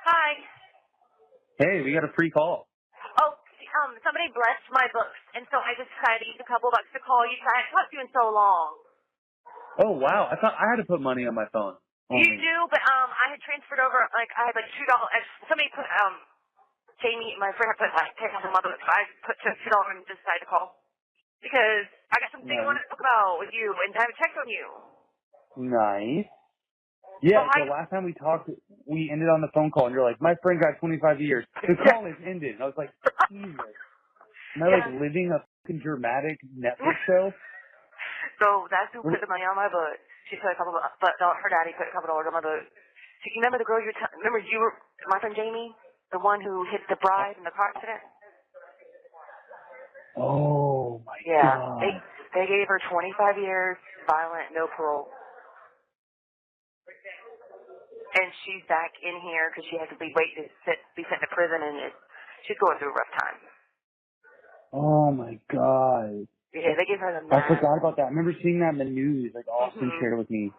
Hi. Hey, we got a free call. Oh, somebody blessed my books, and so I just decided to use a couple bucks to call you. I haven't talked to you in so long. Oh, wow. I thought I had to put money on my phone. You do, but I had transferred over, I had $2. Somebody put, Jamie, my friend, put $10 on my books. I put $2 and just decided to call. Because I got something I wanted to talk about with you, and I have checked on you. Nice. Yeah, so last time we talked, we ended on the phone call, and you're like, my friend got 25 years. The call is ended. And I was like, Jesus. Am I living a fucking dramatic Netflix show? So that's who put the money on my book. She put a couple of, but her daddy put a couple $dollars on my book. So you remember the girl remember you were, my friend Jamie? The one who hit the bride in the car accident? Oh, my God. Yeah, they gave her 25 years, violent, no parole. And she's back in here because she has to be sent to prison, and she's going through a rough time. Oh, my God. Yeah, they gave her the I forgot about that. I remember seeing that in the news, like Austin shared it with me.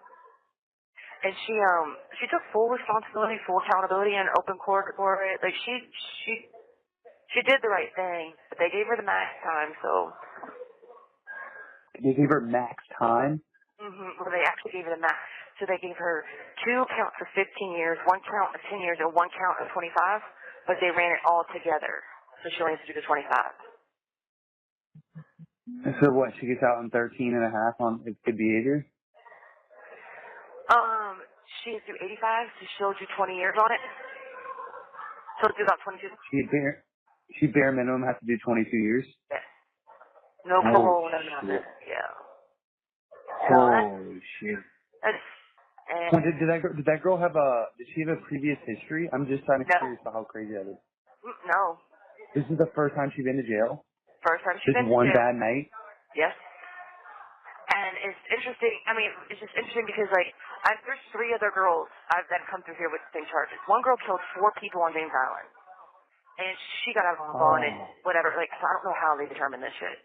And she took full responsibility, full accountability, and open court for it. Like she did the right thing, but they gave her the max time. So they gave her max time. Well, they actually gave her the max. So they gave her 2 counts of 15 years, 1 count of 10 years, and 1 count of 25. But they ran it all together, so she only has to do the 25. So what, she gets out in 13 and a half on good behavior? She has to do 85, so she'll do 20 years on it. So it'll do about 22. She bare minimum has to do 22 years? Yes. No parole, no nothing. Yeah. Holy shit. Did that girl have did she have a previous history? I'm just kind of curious about how crazy that is. No. This is the first time she's been to jail? First time she's been to jail. Just one bad night? Yes. And it's interesting. I mean, it's just interesting because, there's 3 other girls that come through here with the same charges. One girl killed 4 people on James Island. And she got out on bond and whatever. So I don't know how they determined this shit.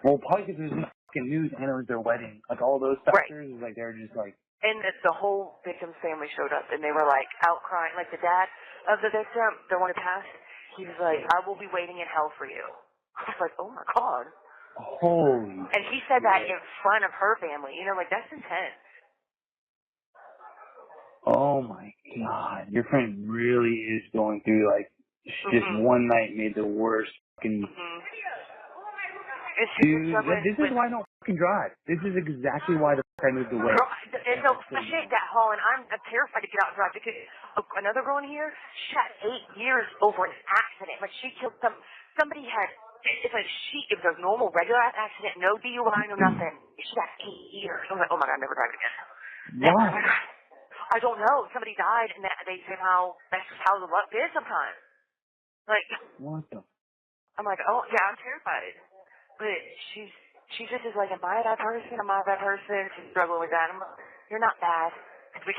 Well, probably because there's no fucking news and it was their wedding. All those factors, they were just And the whole victim's family showed up, and they were, out-crying. The dad of the victim, the one who passed, he was like, I will be waiting in hell for you. I was like, oh, my God. Holy. And he said that in front of her family. That's intense. Oh, my God. Your friend really is going through, just one night made the worst fucking... Dude, this is why I don't fucking drive. This is exactly why the fuck I moved away. And so, especially at that hall, and I'm terrified to get out and drive because another girl in here, she got 8 years over an accident. She killed somebody had, it was a normal, regular accident, no DUI, no nothing. She got 8 years. I was like, oh my God, I'm never driving again. Why? I don't know. Somebody died, and they somehow, that's just how the luck is sometimes. What the? I'm like, oh, yeah, I'm terrified. But she just is like, am I a bad person? Am I a bad person? She's struggling with that. I'm like, you're not bad. We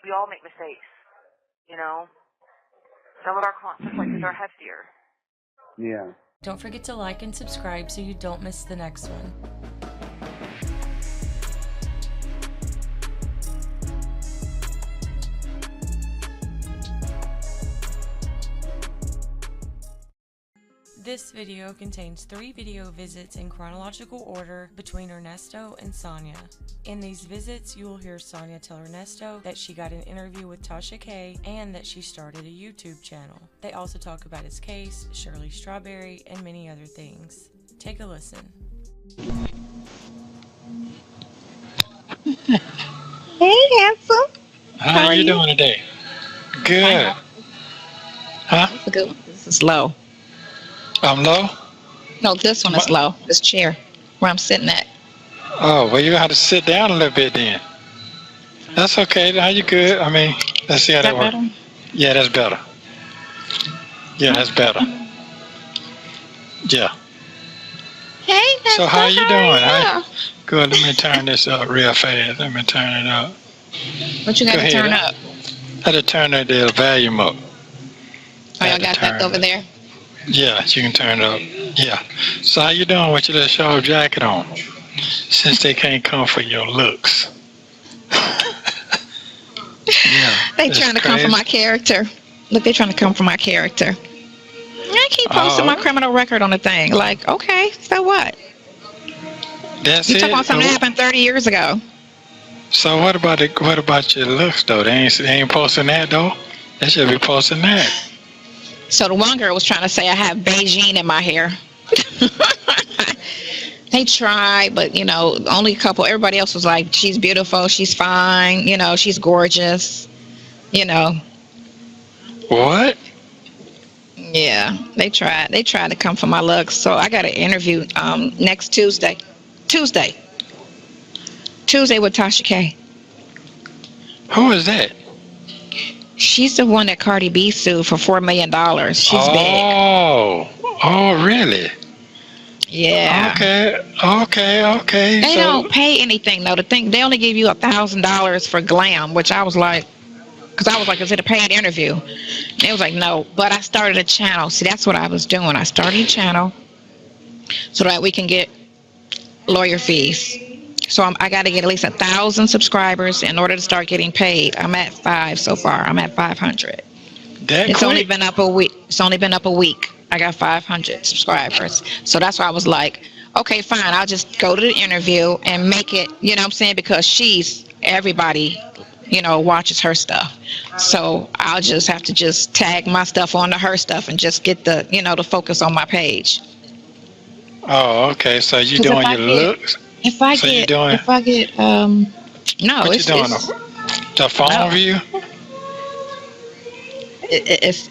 all make mistakes, Some of our consequences are heftier. Yeah. Don't forget to like and subscribe so you don't miss the next one. This video contains 3 video visits in chronological order between Ernesto and Sonia. In these visits, you will hear Sonia tell Ernesto that she got an interview with Tasha K and that she started a YouTube channel. They also talk about his case, Shirley Strawberry, and many other things. Take a listen. Hey, handsome. How are you doing today? Good. Huh? That's a good one. This is low. I'm low? No, this one is low. This chair where I'm sitting at. Oh, well, you're going to have to sit down a little bit then. That's okay. Now you're good. I mean, let's see how that works. Yeah, that's better. Yeah, that's better. Yeah. Hey, that's so how you doing? Yeah. Good. Let me turn this up real fast. Let me turn it up. What you got to turn up? I had to turn the volume up. Oh, y'all got that over there? Yeah, you can turn it up. Yeah. So how you doing with your little short jacket on? Since they can't come for your looks. Yeah. They trying to come for my character. Look, they're trying to come for my character. I keep posting my criminal record on the thing. Like, okay, so what? That's you it. talking about something that happened 30 years ago. So what about your looks though? They ain't posting that though. They should be posting that. So the one girl was trying to say I have Beijing in my hair. They tried, but you know, only a couple. Everybody else was like, she's beautiful, she's fine, you know, she's gorgeous, you know. What? Yeah, they tried to come for my looks. So I got an interview next Tuesday with Tasha K. Who is that? She's the one that Cardi B sued for $4 million. She's big. Oh, really? Yeah. Okay. They don't pay anything though. They only give you $1,000 for glam, which I was like, because I was like, is it a paid interview? And it was like, no. But I started a channel. See, that's what I was doing. I started a channel so that we can get lawyer fees. So I got to get at least 1,000 subscribers in order to start getting paid. I'm at 5 so far. I'm at 500. It's only been up a week. I got 500 subscribers. So that's why I was like, okay, fine. I'll just go to the interview and make it, you know what I'm saying? Because everybody, you know, watches her stuff. So I'll just have to just tag my stuff onto her stuff and just get the, you know, the focus on my page. Oh, okay. So you doing your looks? No, what you doing? The phone view? It's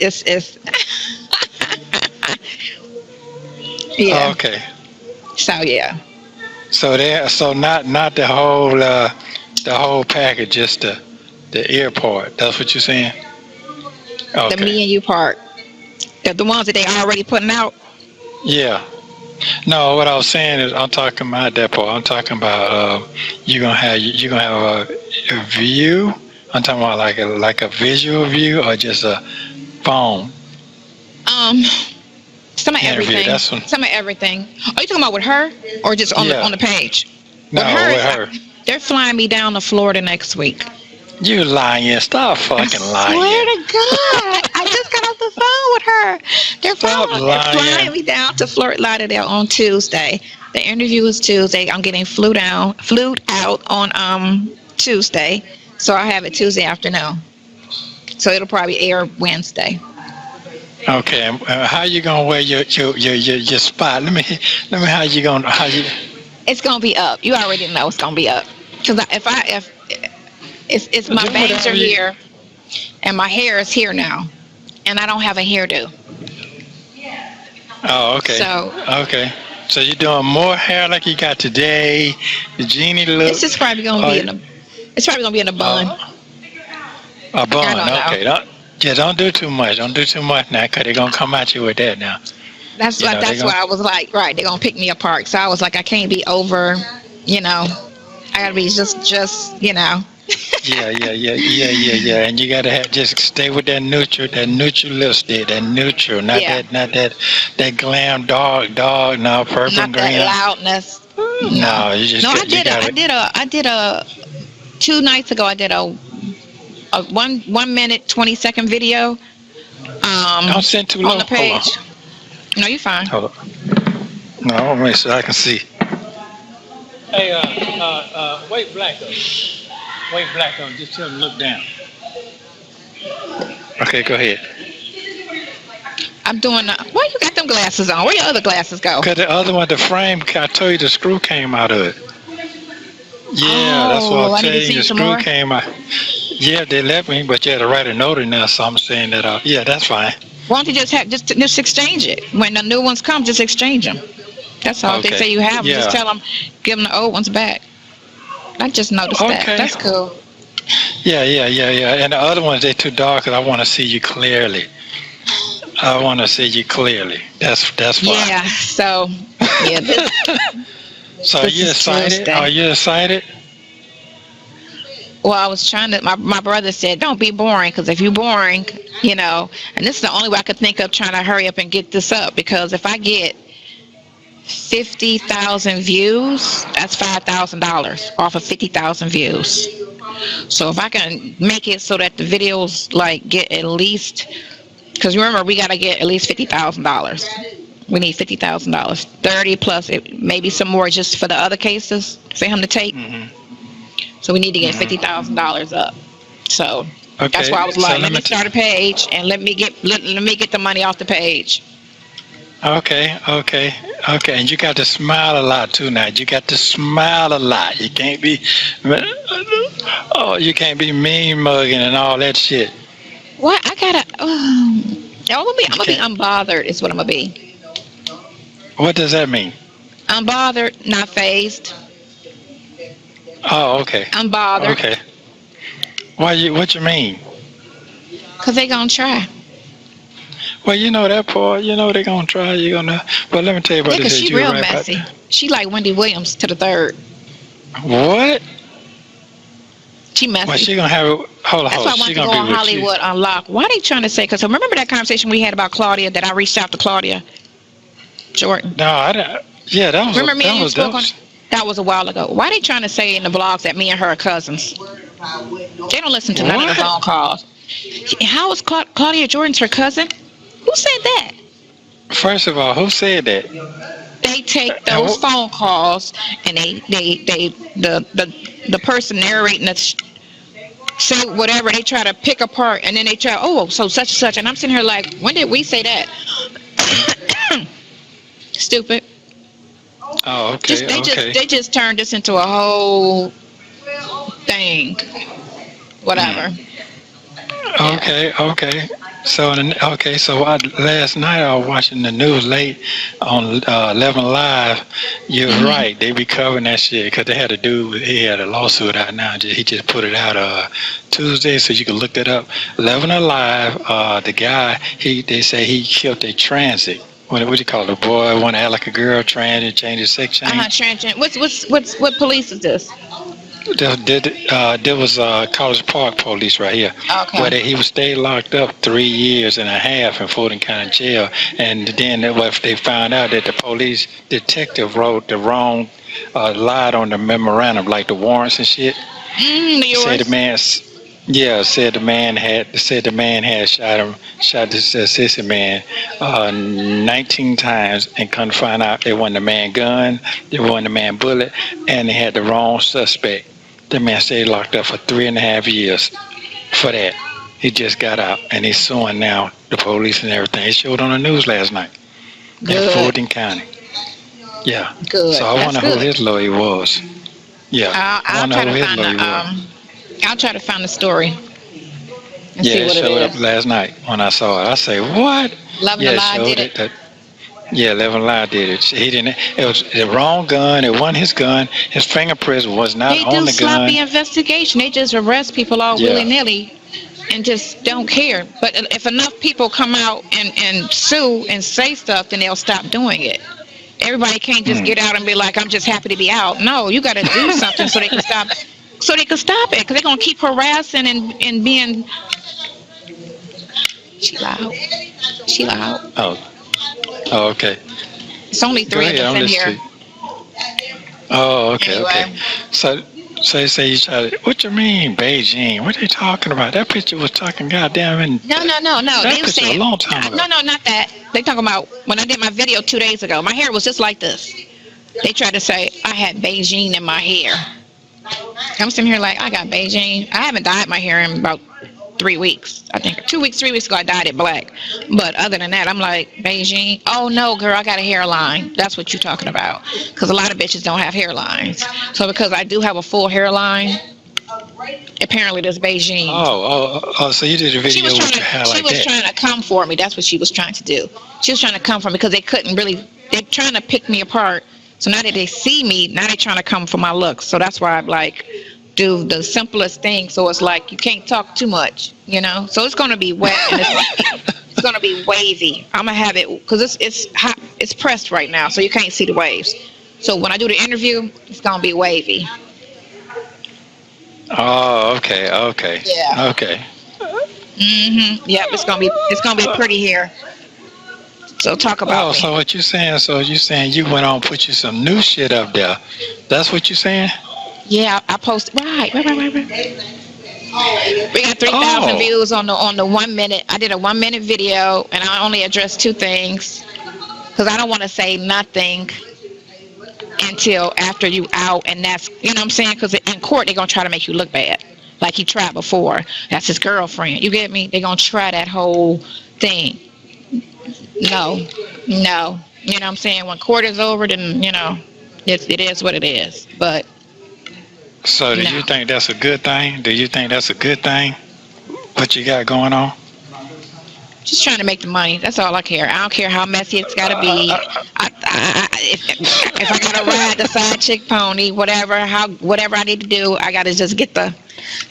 yeah. Oh, okay. So yeah. So not the whole package, just the ear part. That's what you're saying? Okay. The me and you part. The ones that they already putting out? Yeah. No, what I was saying is I'm talking about that part. I'm talking about you're gonna have a view. I'm talking about like a visual view or just a phone. Some of everything. Some of everything. Are you talking about with her or just on the page? No, with her. They're flying me down to Florida next week. You lying. Stop fucking lying. I swear to God. I just got off the phone with her. They're flying me down to Fort Lauderdale on Tuesday. The interview is Tuesday. I'm getting flued out on Tuesday. So I have it Tuesday afternoon. So it'll probably air Wednesday. Okay. How you gonna wear your spot? Let me. How you? It's gonna be up. You already know it's gonna be up. Cause if my bangs are here, and my hair is here now, and I don't have a hairdo. Oh, okay. So you're doing more hair like you got today, the genie look. It's probably gonna be in a bun. A bun, okay. Don't do too much. Don't do too much now, cause they're gonna come at you with that now. That's why I was like, right, they're gonna pick me apart. So I was like, I can't be over, you know. I gotta be just, you know. Yeah. And you gotta just stay with that neutral lipstick, that neutral, not that glam dog, no purple not and green. That loudness. No, you just. No, I did a 2 nights ago. I did a 1 minute 20-second video. Don't send too long on the page. No, you're fine. Hold on. No, I want to make sure I can see. Hey, wait, Blacko. Wait, Blacko. Just tell him to look down. Okay, go ahead. I'm doing. Why you got them glasses on? Where your other glasses go? Because the other one, the frame, I told you the screw came out of it. Yeah, that's what I'm telling you. The screw came out. Yeah, they let me, but you had to write a note in there, so I'm saying that. Yeah, that's fine. Why don't you just exchange it? When the new ones come, just exchange them. That's all. Okay. They say you have them. Yeah. Just tell them, give them the old ones back. I just noticed that. That's cool. Yeah. And the other ones, they're too dark because I want to see you clearly. That's why. Yeah. So. Yeah. So are you excited? Are you excited? Well, I was trying to. My brother said, "Don't be boring, because if you're boring, you know." And this is the only way I could think of trying to hurry up and get this up, because if I get 50,000 views, that's $5,000 off of 50,000 views. So if I can make it so that the videos like get at least Because remember, we got to get at least $50,000. We need $50,000, 30 plus maybe some more just for the other cases for him to take. So we need to get $50,000 up. So that's why I was like, let me start a page and let me get the money off the page. Okay. And you got to smile a lot too now. You got to smile a lot. You can't be, you can't be mean mugging and all that shit. What? I gotta. I'm gonna be unbothered. Is what I'm gonna be. What does that mean? Unbothered, not phased. Oh, okay. Unbothered. Okay. What you mean? Cause they gonna try. Well, you know that part. You know they gonna try. You gonna. But let me tell you about this. Cause she real messy. She like Wendy Williams to the third. What? She messy. Well, she gonna have it. Hold on. That's why I want to go on Hollywood Unlocked. Why they trying to say? Cause remember that conversation we had about Claudia? That I reached out to Claudia Jordan. No, I didn't. Yeah, that was. Remember me and you spoke on? That was a while ago. Why they trying to say in the blogs that me and her are cousins? They don't listen to none of the phone calls. How is Claudia Jordan's her cousin? Who said that? First of all, who said that? They take those phone calls and the person narrating it say whatever, they try to pick apart, and then they try, so such and such, and I'm sitting here like, when did we say that? Stupid. Oh, okay. They just turned this into a whole thing. Whatever. Okay. So last night I was watching the news late on 11 Live. You're right. They be covering that shit because they had a dude. He had a lawsuit out now. He just put it out Tuesday, so you can look that up. 11 Alive. The guy. They say he killed a transit. What do you call it? A boy want to act like a girl, transit, change his sex change. Transit. What police is this? There was College Park police right here, where he was stayed locked up 3 years and a half in Fulton County Jail, and then they found out that the police detective wrote the wrong, lied on the memorandum, like the warrants and shit. Said the man had shot this assistant man 19 times and couldn't find out it wasn't the man gun, it wasn't the man bullet, and they had the wrong suspect. The man stayed locked up for 3.5 years for that. He just got out and he's suing now the police and everything. It showed on the news last night in Fulton County. Yeah. Good. So I wonder who his lawyer was. Yeah. I'll try to find the story. And see what it showed up last night when I saw it. I say, what? Love and Lie did it. Yeah, 11 Live did it. It was the wrong gun. It wasn't his gun. His fingerprints was not on the gun. They do sloppy investigation. They just arrest people all willy-nilly and just don't care. But if enough people come out and sue and say stuff, then they'll stop doing it. Everybody can't just get out and be like, I'm just happy to be out. No, you got to do something so they can stop. So they can stop it, because they're gonna keep harassing and being. She loud. Oh, okay. It's only 3 of us in here. Oh, okay, anyway. Okay. So they say you try to. What you mean, Beijing? What are they talking about? That picture was talking goddamn. No. That They picture saying, a long time ago. No, not that. They talking about when I did my video 2 days ago. My hair was just like this. They tried to say I had Beijing in my hair. I'm sitting here like, I got Beijing. I haven't dyed my hair in about 3 weeks. I think 2 weeks, 3 weeks ago, I dyed it black. But other than that, I'm like, Beijing. Oh, no, girl, I got a hairline. That's what you're talking about. Because a lot of bitches don't have hairlines. So because I do have a full hairline, apparently there's Beijing. Oh, so you did a video with your hair like that. She was trying to come for me. That's what she was trying to do. She was trying to come for me because they couldn't really, they're trying to pick me apart. So now that they see me, now they're trying to come for my looks. So that's why I'm like, do the simplest thing. So it's like, you can't talk too much, So it's going to be wet and it's going to be wavy. I'm going to have it, because it's hot, it's pressed right now, so you can't see the waves. So when I do the interview, it's going to be wavy. Oh, okay. Yeah. Okay. Yep, it's going to be pretty here. So talk about me. So what you saying? So you saying you went on, put you some new shit up there? That's what you saying? Yeah, I posted. Right. We got 3,000 views on the 1 minute. I did a 1 minute video, and I only addressed 2 things because I don't want to say nothing until after you out, and that's, you know what I'm saying? Because in court they're gonna try to make you look bad, like he tried before. That's his girlfriend. You get me? They're gonna try that whole thing. No. You know what I'm saying? When court is over, then it is what it is. But so, do you think that's a good thing? Do you think that's a good thing? What you got going on? Just trying to make the money. That's all I care. I don't care how messy it's got to be. If I got to ride the side chick pony, whatever I need to do, I got to just get the.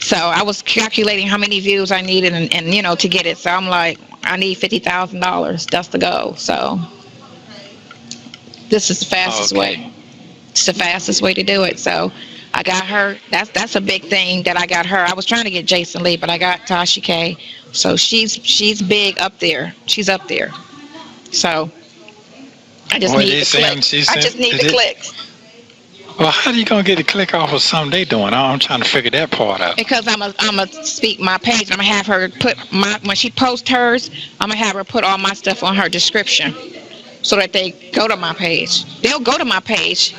So I was calculating how many views I needed and to get it. So I'm like, I need $50,000. That's the goal. So this is the fastest way. It's the fastest way to do it. So I got her. That's a big thing that I got her. I was trying to get Jason Lee, but I got Tasha K. So she's big up there. She's up there. So I just need the clicks. I just need the clicks. Well, how are you gonna get the click off of something they doing? I'm trying to figure that part out. Because I'm a speak my page. I'm gonna have her put when she posts hers. I'm gonna have her put all my stuff on her description, so that they go to my page. They'll go to my page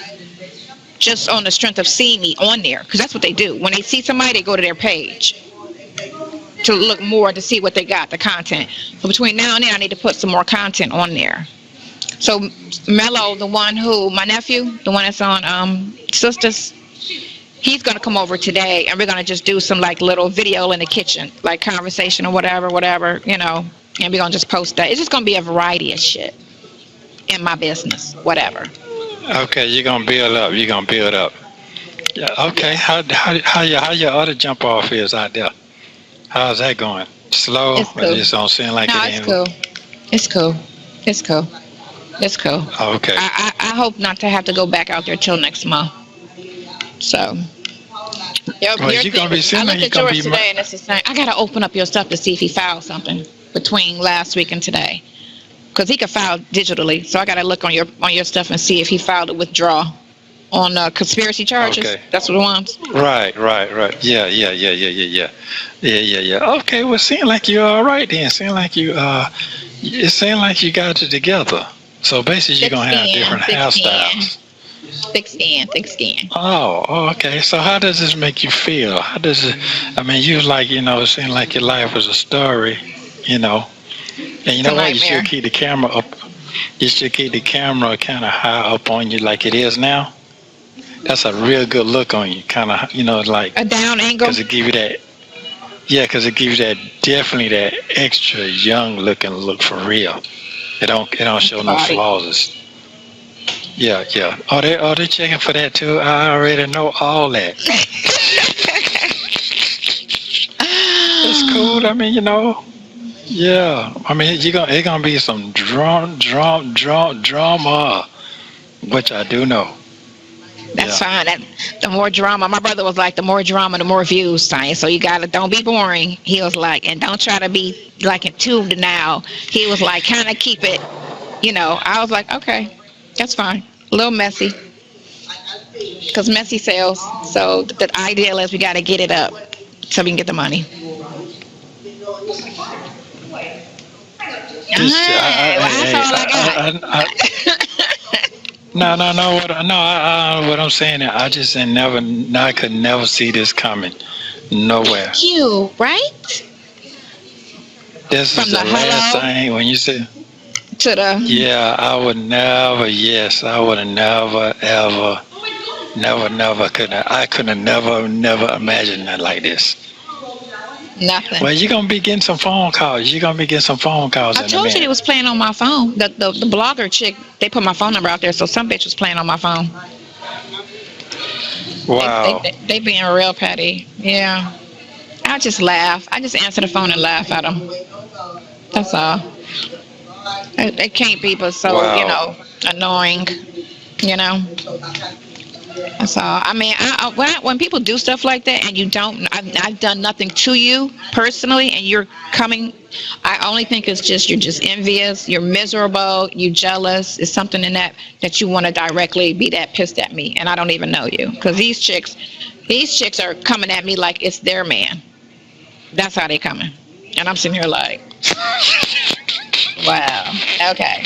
just on the strength of seeing me on there, because that's what they do. When they see somebody, they go to their page to look more, to see what they got, the content. So between now and then, I need to put some more content on there. So Mello, my nephew, the one that's on Sisters, he's going to come over today, and we're going to just do some like little video in the kitchen, like conversation or whatever, and we're going to just post that. It's just going to be a variety of shit in my business, whatever. Okay, you're going to build up. Yeah, okay, how your other jump off is out there? How's that going? Slow? It's cool. It just don't seem like it's cool. It's cool. Okay. I hope not to have to go back out there till next month. So. You're gonna be I looked at yours today, and it's the same. I gotta open up your stuff to see if he filed something between last week and today, because he could file digitally. So I gotta look on your stuff and see if he filed a withdrawal on conspiracy charges. Okay. That's what it wants. Right. Yeah. Okay, well, seem like you're all right then. It seemed like you got it together. So basically, you're gonna have different hairstyles. Thick skin. Oh, okay. So how does this make you feel? How does it? I mean, it seemed like your life was a story, And you know what? You should keep the camera up. You should keep the camera kind of high up on you, like it is now. That's a real good look on you, kind of, like a down angle. Because it gives you that. Yeah, because it gives you definitely that extra young looking look for real. It don't show no flaws. Yeah. Oh, they checking for that too. I already know all that. It's cool. I mean, Yeah. I mean, it's gonna be some drama, which I do know. That's fine. The more drama. My brother was like, the more drama, the more views, son. So you don't be boring. He was like, and don't try to be like entombed now. He was like, kind of keep it, I was like, okay, that's fine. A little messy, because messy sells. So the ideal is we got to get it up so we can get the money. That's all I got. No. What I'm saying is, I just I could never see this coming, nowhere. You right? This is the last thing when you said. To the. Yeah, I would never. Yes, I would have never, ever, never could. I could have never imagined that like this. Nothing. Well, you're gonna be getting some phone calls. I told you they was playing on my phone. The blogger chick, they put my phone number out there, so some bitch was playing on my phone. Wow. They being real petty. Yeah. I just laugh. I just answer the phone and laugh at them. That's all. They can't be but so, annoying. That's all. I mean, when people do stuff like that and you don't, I've done nothing to you personally, and you're coming, I only think it's just you're just envious, you're miserable, you're jealous. It's something in that you want to directly be that pissed at me, and I don't even know you, because these chicks are coming at me like it's their man. That's how they coming. And I'm sitting here like, wow. Okay.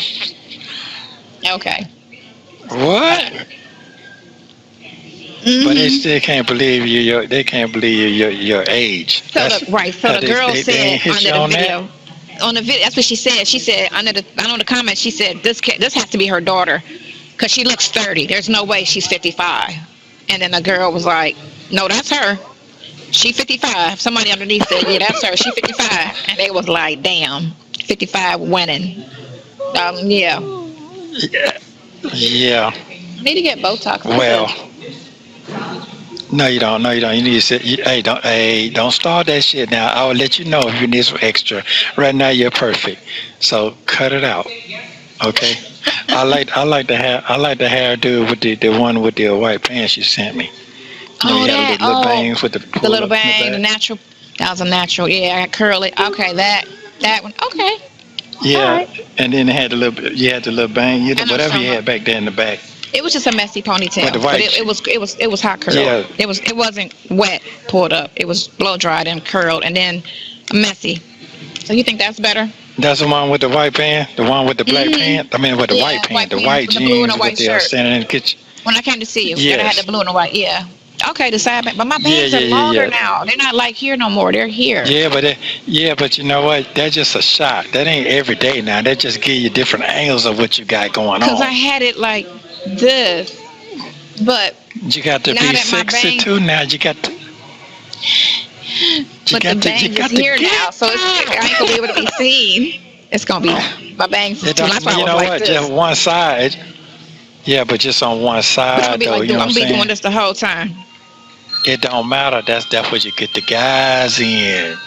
What? Mm-hmm. But they still can't believe you. They can't believe your age. So the girl said under the video. On the video, that's what she said. She said under the comments, she said this has to be her daughter, because she looks 30. There's no way she's 55. And then the girl was like, no, that's her. She 55. Somebody underneath said, yeah, that's her. She 55. And they was like, damn, 55 winning. Yeah. Yeah. I need to get Botox. Well. No, you don't. You need to say, don't start that shit now. I will let you know if you need some extra. Right now, you're perfect. So cut it out. Okay. I like the hairdo with the one with the white pants you sent me. Oh, that. The little bangs with the little bang, the natural. That was a natural. Yeah, I curl it. Okay, that one. Okay. Yeah, right. And then it had the little. You had the little bang. Whatever you had back there in the back. It was just a messy ponytail, but it was hot curl. Yeah. It wasn't wet pulled up. It was blow dried and curled, and then messy. So you think that's better? That's the one with the white pants, the one with the black pants. I mean, with the white pants, the white jeans, the blue and the white shirt. Standing in the kitchen. When I came to see you, yes. I had the blue and the white. Yeah. Okay, the side bang, but my bangs are longer now. They're not like here no more. They're here. Yeah, but you know what? That's just a shot. That ain't every day now. That just give you different angles of what you got going on. Because I had it like this, but you got to be 62 now. You got to. But the bangs is here now, so I ain't gonna be able to be seen. It's gonna be my bangs. You know what? Just one side. Yeah, but just on one side, though. You know what I'm saying? I'm gonna be doing this the whole time. It don't matter. That's where you get the guys in.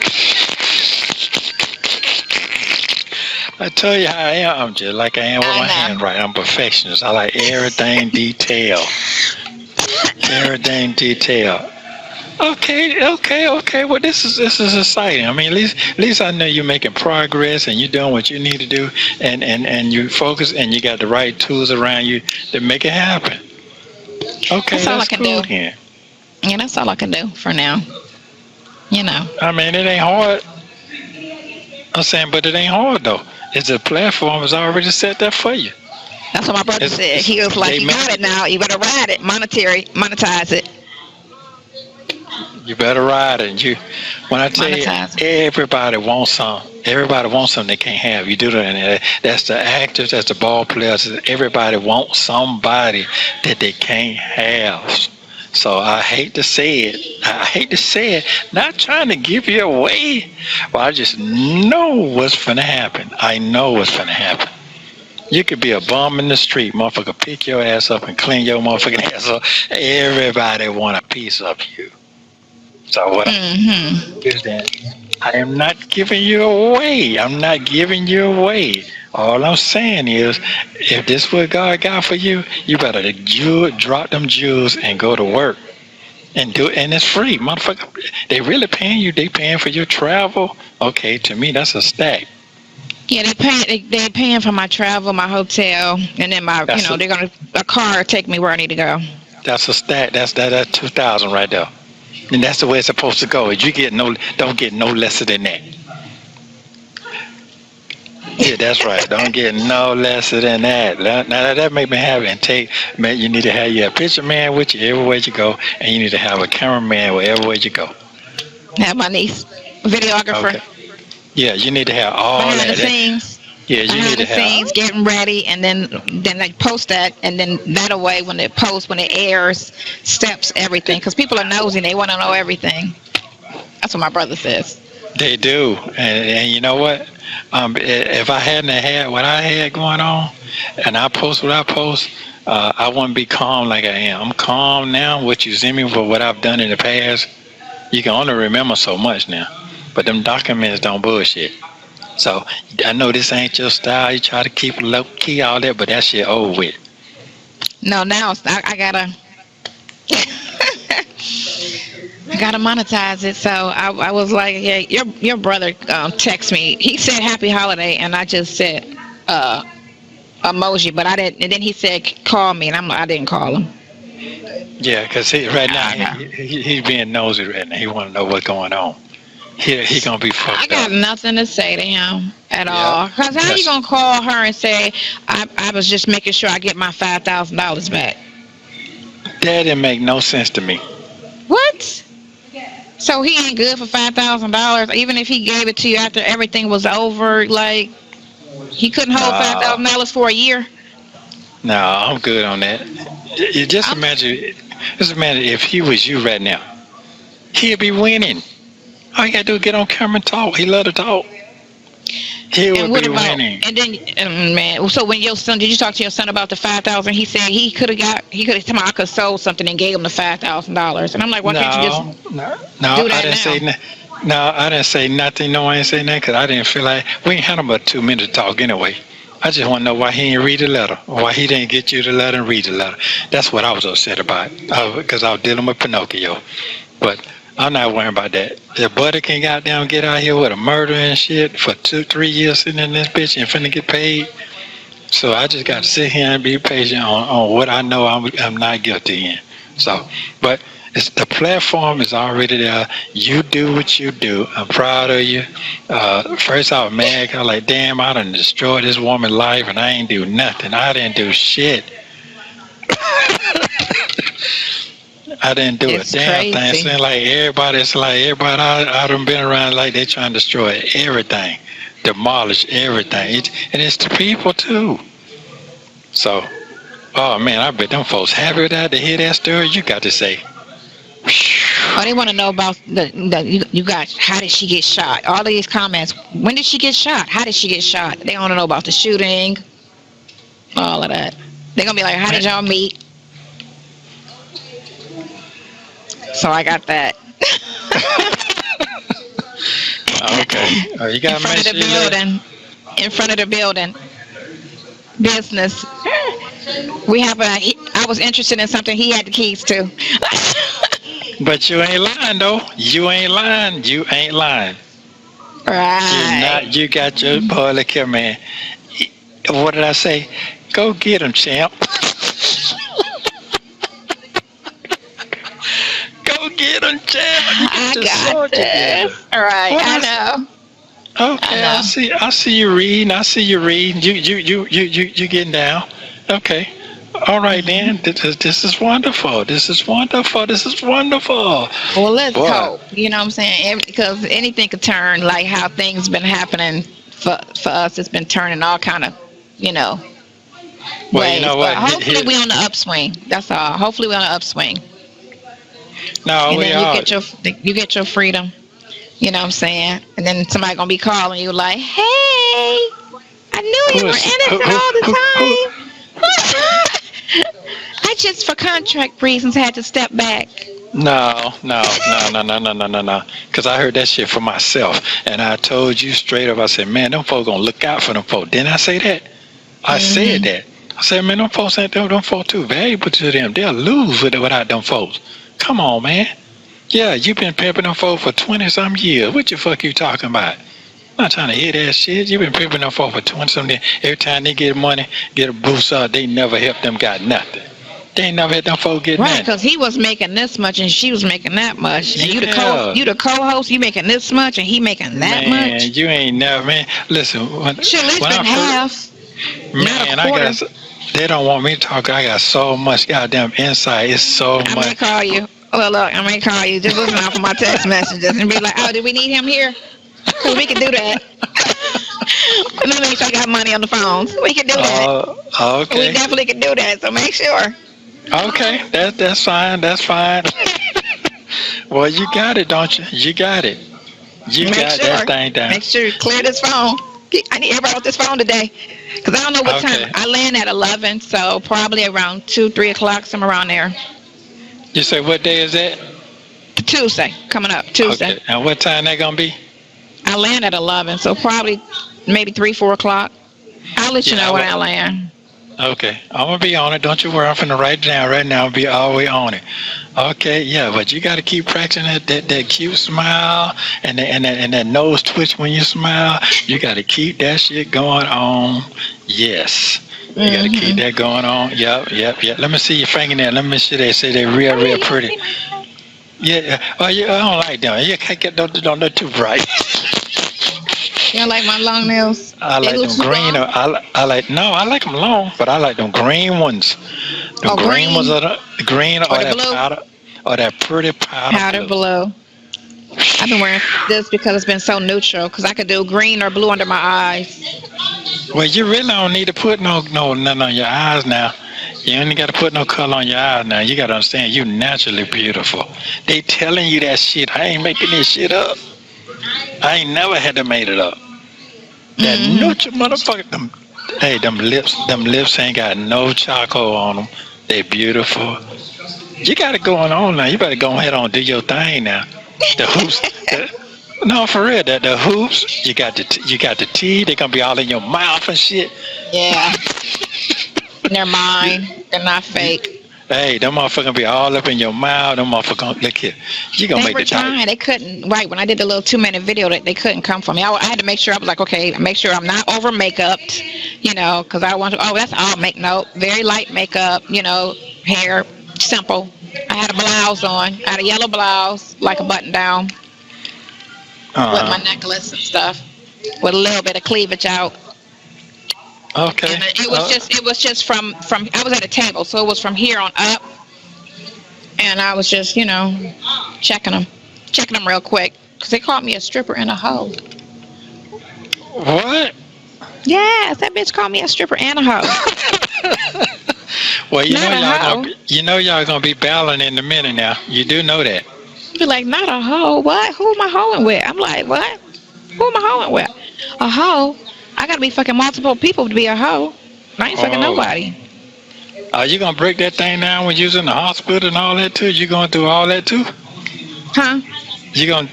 I tell you how I am. I'm just like I am with my handwriting. I'm a perfectionist. I like everything detailed. Everything detailed. Okay. Well, this is exciting. I mean, at least I know you're making progress and you're doing what you need to do, and you focus and you got the right tools around you to make it happen. Okay, that's all I can do. Then. Yeah, that's all I can do for now. You know. I mean, it ain't hard. I'm saying, but it ain't hard though. It's a platform is already set there for you. That's what my brother said. He was like, "You got it now. You better ride it, monetize it." You better ride it. When I tell you, everybody wants something. Everybody wants something they can't have. You do that. That's the actors. That's the ball players. Everybody wants somebody that they can't have. So I hate to say it. Not trying to give you away, but I just know what's finna happen. I know what's finna happen. You could be a bum in the street, motherfucker. Pick your ass up and clean your motherfucking ass up. Everybody want a piece of you. So what is that? I am not giving you away. I'm not giving you away. All I'm saying is, if this is what God got for you, you better drop them jewels and go to work and do it. And it's free, motherfucker. They really paying you. They paying for your travel. Okay, to me that's a stack. Yeah, they're paying for my travel, my hotel, and then a car take me where I need to go. That's a stack. That's 2,000 right there. And that's the way it's supposed to go. You don't get no lesser than that. Yeah, that's right. Don't get no lesser than that. Now that make me happy. And you need to have your picture man with you everywhere you go, and you need to have a cameraman wherever you go. Have my niece, videographer. Okay. Yeah, you need to have all behind the scenes. Yeah, you need to have scenes, getting ready, and then they post that, and then that away when it airs, steps everything, because people are nosy, they want to know everything. That's what my brother says. They do, and you know what? If I hadn't had what I had going on, and I post what I post, I wouldn't be calm like I am. I'm calm now. What you see me for what I've done in the past, you can only remember so much now. But them documents don't bullshit. So I know this ain't your style. You try to keep it low key, all that, but that shit over with. No, now I gotta monetize it. So I was like, yeah, your brother texted me. He said happy holiday, and I just said emoji, but I didn't. And then he said call me, and I didn't call him. Yeah, because right now he's being nosy right now. He want to know what's going on. he gonna be fucked up. I got nothing to say to him at all. Because how you going to call her and say, I was just making sure I get my $5,000 back? That didn't make no sense to me. What? So he ain't good for $5,000, even if he gave it to you after everything was over? Like, he couldn't hold $5,000 for a year? No, I'm good on that. Just imagine if he was you right now. He'd be winning. All you gotta do is get on camera and talk. He love to talk. He would be winning. And then, man, so when your son, did you talk to your son about the $5,000? He said he could have told me I could have sold something and gave him the $5,000. And I'm like, why can't you just do that I didn't now? No, I didn't say nothing. No, I didn't say nothing because I didn't feel like we ain't had about 2 minutes to talk anyway. I just want to know why he didn't read the letter, why he didn't get you the letter and read the letter. That's what I was upset about because I was dealing with Pinocchio. But I'm not worrying about that. If Buddy can goddamn get out here with a murder and shit for 2-3 years sitting in this bitch and finna get paid. So I just got to sit here and be patient on what I know I'm not guilty in. So, but the platform is already there. You do what you do. I'm proud of you. First I was mad. I was like, damn, I done destroyed this woman's life and I ain't do nothing. I didn't do shit. I didn't do a damn thing. It's like everybody I done been around like they trying to destroy everything, demolish everything. And it's the people too. So, oh man, I bet them folks happy with that to hear that story. You got to say. Oh, they want to know about you got, how did she get shot? All of these comments. When did she get shot? How did she get shot? They want to know about the shooting. All of that. They're going to be like, how did y'all meet? So I got that. Okay. Oh, you got in front of the building. In front of the building. Business. I was interested in something he had the keys to. But you ain't lying though. You ain't lying. You ain't lying. Right. You got your boy. Look here, man. What did I say? Go get him, champ. Go get him, champ. I got this. All right. I know. Okay. I see you reading. You getting down. Okay. All right, then. This is wonderful. This is wonderful. Well, let's hope. You know what I'm saying? Because anything could turn, like how things been happening for us. It's been turning all kind of, Well, ways. You know what? But hopefully we on the upswing. That's all. Hopefully we on the upswing. No, and we then are. You get your freedom. You know what I'm saying? And then somebody gonna be calling you like, "Hey, I knew you were innocent all the time." I just, for contract reasons, had to step back. No. Because I heard that shit for myself. And I told you straight up, I said, man, them folks gonna look out for them folks. Didn't I say that? I said that. I said, man, them folks ain't them folks too valuable to them. They'll lose without them folks. Come on, man. Yeah, you been pimping them folks for 20-some years. What the fuck you talking about? I'm not trying to hear that shit. You been pimping them folks for 20-some years. Every time they get money, get a boost up, they never help them got nothing. They ain't never had them folks get nothing. Right, because he was making this much and she was making that much. And you the co-host, you making this much and he making that much. Man, you ain't never, man. Listen, shit, at least been half. Man, they don't want me to talk. I got so much goddamn insight. It's so much. I may call you. Well, look, I may call you. Just listen out for my text messages and be like, oh, did we need him here? Because we can do that. Let me make sure I got money on the phones. We can do that. Okay. We definitely can do that, so make sure. Okay, that's fine. Well, you got it, don't you? You got it. That thing down. Make sure you clear this phone. I need everybody off this phone today. Because I don't know what time. I land at 11, so probably around 2, 3 o'clock, somewhere around there. You say what day is that? Tuesday, coming up, Tuesday. Okay, and what time that going to be? I land at 11, so probably maybe 3, 4 o'clock. I'll let you know when I land. Okay, I'm going to be on it. Don't you worry. I'm finna write it down right now. I'll be all the way on it. Okay, yeah, but you got to keep practicing that cute smile and that nose twitch when you smile. You got to keep that shit going on. Yes. You got to keep that going on. Yep. Let me see your fingernail. Let me see. They say they're real pretty. Yeah. Oh, yeah. I don't like them. You can't get don't look too bright. You don't like my long nails? I They like look them too green. long? I like no. I like them long, but I like them green ones. Them Oh, green ones green are the green or or the that blue? powder or that pretty powder Powder blue. blue. I've been wearing this because it's been so neutral. Because I could do green or blue under my eyes. Well, you really don't need to put nothing on your eyes now. You ain't got to put no color on your eyes now. You got to understand you naturally beautiful. They telling you that shit. I ain't making this shit up. I ain't never had to made it up. That neutral motherfucker. Them lips ain't got no charcoal on them. They beautiful. You got it going on now. You better go ahead and do your thing now. The hoops. No, for real. The hoops. You got the teeth. They gonna be all in your mouth and shit. Yeah. They're mine. They're not fake. Hey, them motherfuckers be all up in your mouth. Them motherfuckers, look here. You gonna They make were the time. trying. They couldn't. Right when I did the little 2-minute video, they couldn't come for me. I had to make sure. I was like, okay, make sure I'm not over makeuped, because I want to. Oh, that's all make. No, very light makeup. Hair simple. I had a blouse on. I had a yellow blouse, like a button down, with my necklace and stuff, with a little bit of cleavage out. Okay. And it was just from I was at a table, so it was from here on up, and I was just checking them real quick because they called me a stripper and a hoe. What? Yes, that bitch called me a stripper and a hoe. Well, y'all gonna be battling in a minute now. You do know that. Be like, not a hoe. What? Who am I hoeing with? I'm like, what? Who am I hoeing with? A hoe? I gotta be fucking multiple people to be a hoe. I ain't fucking nobody. Are you gonna break that thing down when you're in the hospital and all that too? You gonna do all that too? Huh? You gonna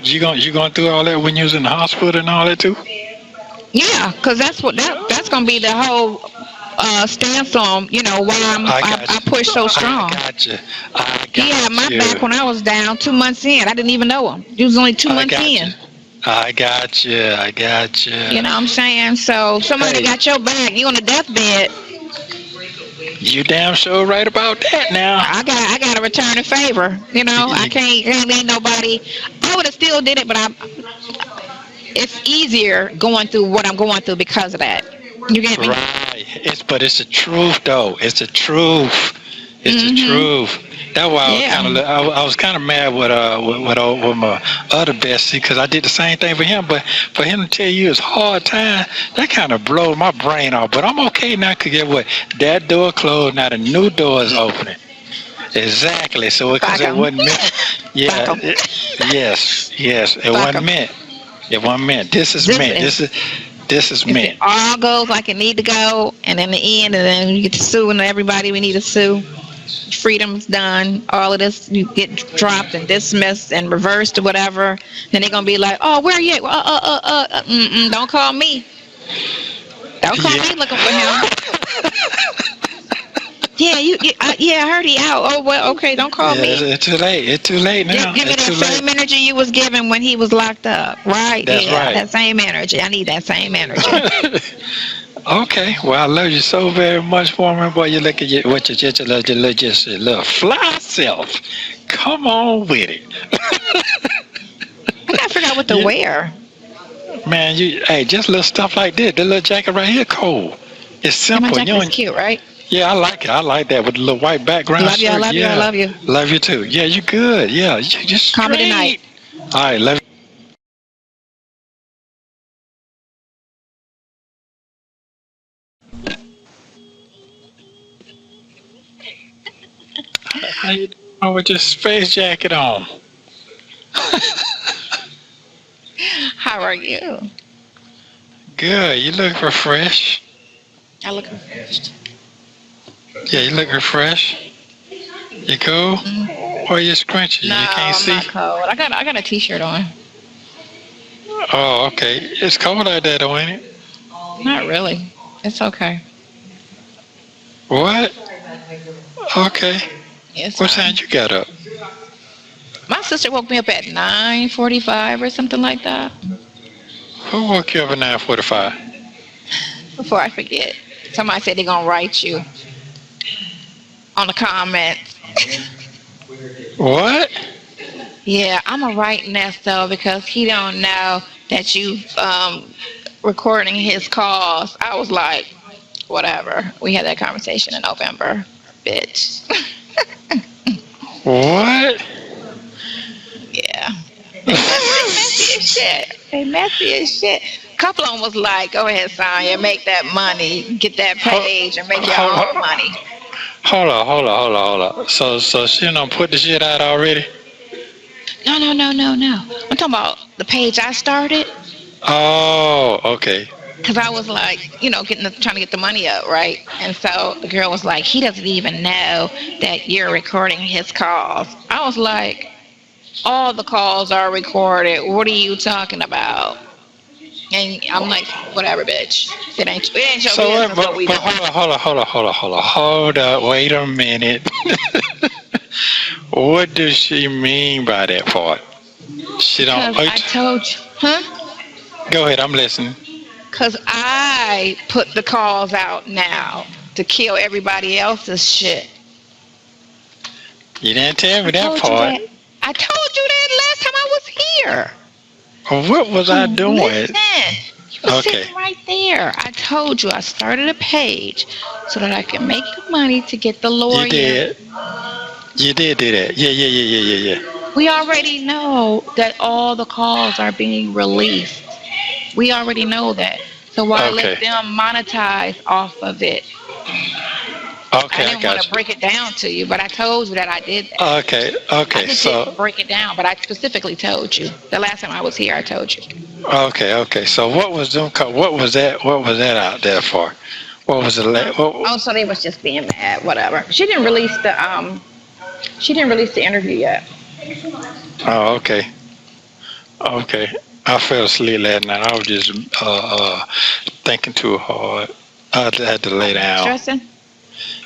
do all that when you're in the hospital and all that too? Yeah, cause that's gonna be the whole stance on why I push so strong. I got you. He had my back when I was down 2 months in. I didn't even know him. He was only 2 months in. I got you. You know what I'm saying? So somebody got your back. You on the deathbed. You damn sure right about that now. I got to return a favor. I can't leave nobody. I would have still did it, but it's easier going through what I'm going through because of that. You get me? Right. It's the truth though. It's the truth. It's the truth. That's why I was kind of mad with my other bestie because I did the same thing for him. But for him to tell you it's hard time, that kind of blows my brain off. But I'm okay now because get what? That door closed, now the new door is opening. Exactly. So because it wasn't meant. Yeah. Yes. It wasn't meant. It wasn't meant. This is meant. This is meant. It all goes like it need to go, and in the end, and then you get to sue and everybody we need to sue. Freedom's done. All of this you get dropped and dismissed and reversed or whatever. Then they're gonna be like, "Oh, where are you? Don't call me. Don't call me looking for him." I heard he out. Oh well, okay, don't call me. It's too late. It's too late now. Give me that same energy you was giving when he was locked up, right? That's right. That same energy. I need that same energy. Okay, well, I love you so very much, woman. Boy, you look at what you just little fly self. Come on with it. I gotta figure out what to wear. Man, just little stuff like this. The little jacket right here, cold. It's simple. My jacket's cute, right? Yeah, I like it. I like that with the little white background. Love you. I love you. I love you. Love you too. Yeah, you good. Yeah, you just call me tonight. All right, love you. How you doing with your space jacket on? How are you? Good. You look refreshed. I look refreshed. Yeah, you look refreshed. You cool? Or you scrunchy? No, you can't see? I'm not cold. I got a t-shirt on. Oh, okay. It's cold out there though, ain't it? Not really. It's okay. What? Okay. It's what fine. time you got up? My sister woke me up at 9:45 or something like that. Who woke you up at 9:45? Before I forget. Somebody said they're going to write you on the comments. What? Yeah, I'm gonna write Nesto because he don't know that you recording his calls. I was like, whatever. We had that conversation in November, bitch. What? Yeah. They messy as shit. They messy as shit. A couple of them was like, go ahead, Sonya, make that money, get that page, and make your own money. Hold on. So she done put the shit out already? No. I'm talking about the page I started. Oh, okay. Because I was like, trying to get the money up, right? And so the girl was like, he doesn't even know that you're recording his calls. I was like, all the calls are recorded. What are you talking about? And I'm like, whatever, bitch. It ain't your business what we doing. Hold up. Wait a minute. What does she mean by that part? She don't. I told you. Huh? Go ahead. I'm listening. Because I put the calls out now to kill everybody else's shit. You didn't tell me that part. I told you that last time I was here. What was I doing? Listen, you were sitting right there. I told you I started a page so that I can make the money to get the lawyer. You did do that. Yeah. We already know that all the calls are being released. We already know that. So why let them monetize off of it? Okay, I didn't want to break it down to you, but I told you that I did that. Okay. I just didn't break it down, but I specifically told you. The last time I was here, I told you. Okay. So what was them? What was that out there for? What was the? So they was just being mad. Whatever. She didn't release the interview yet. Oh, okay. I fell asleep last night. I was just thinking too hard. I had to lay down. Stressing?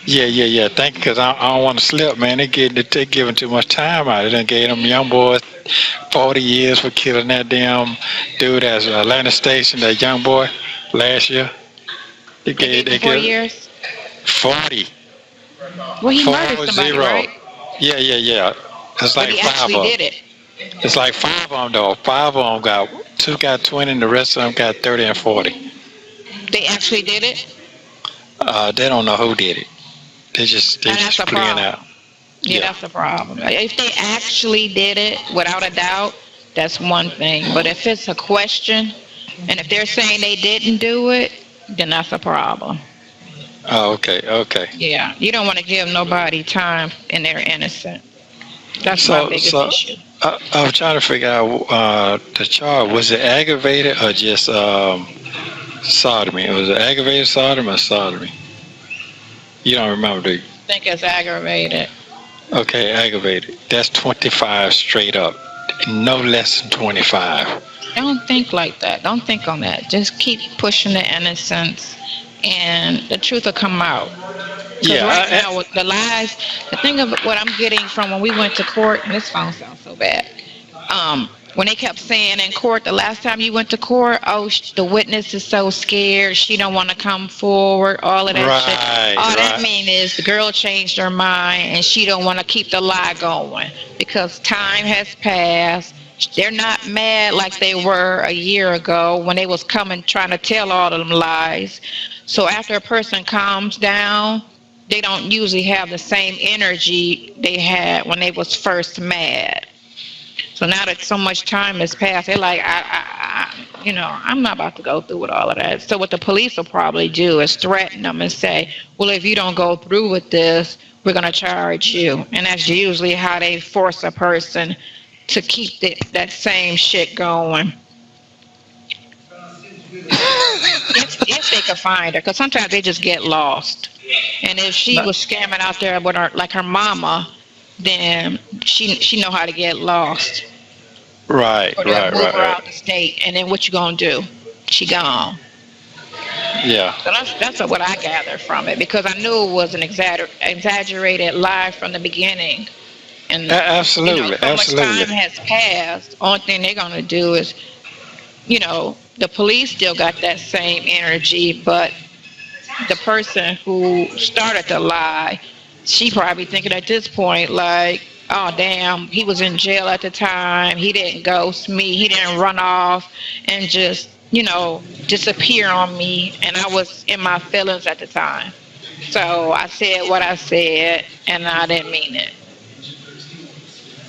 Yeah. Thank you, because I don't want to slip, man. They're giving too much time out. They done gave them young boys 40 years for killing that damn dude at Atlanta Station, that young boy, last year. They gave 4 years? 40. Well, he murdered somebody, right? Yeah. It's like 5 of them. Did it. It's like 5 of them, though. 5 of them two got 20, and the rest of them got 30 and 40. They actually did it? They don't know who did it. They just playing out. Yeah, that's the problem. If they actually did it, without a doubt, that's one thing. But if it's a question, and if they're saying they didn't do it, then that's a problem. Oh, okay. Yeah, you don't want to give nobody time and they're innocent. That's my biggest issue. I was trying to figure out the charge. Was it aggravated or just sodomy? Was it aggravated sodomy or sodomy? You don't remember, do you? I think it's aggravated. Okay, aggravated. That's 25 straight up. No less than 25. Don't think like that. Don't think on that. Just keep pushing the innocence, and the truth will come out. Yeah. Right now, with the lies, the thing of what I'm getting from when we went to court, and this phone sounds so bad. When they kept saying in court, the last time you went to court, the witness is so scared, she don't want to come forward, all of that shit. All that means is the girl changed her mind and she don't want to keep the lie going because time has passed. They're not mad like they were a year ago when they was coming trying to tell all of them lies. So after a person calms down, they don't usually have the same energy they had when they was first mad. So now that so much time has passed, they're like, I'm not about to go through with all of that. So what the police will probably do is threaten them and say, well, if you don't go through with this, we're going to charge you. And that's usually how they force a person to keep that same shit going. if they could find her, because sometimes they just get lost. And if she was scamming out there with her mama, then she know how to get lost. Right. Move her out the state, and then what you gonna do? She gone. Yeah. So that's what I gathered from it, because I knew it was an exaggerated lie from the beginning. And absolutely, so much time has passed. Only thing they're gonna do is, the police still got that same energy, but the person who started the lie, she probably thinking at this point, like, oh damn, he was in jail at the time. He didn't ghost me. He didn't run off and just, disappear on me. And I was in my feelings at the time. So I said what I said, and I didn't mean it.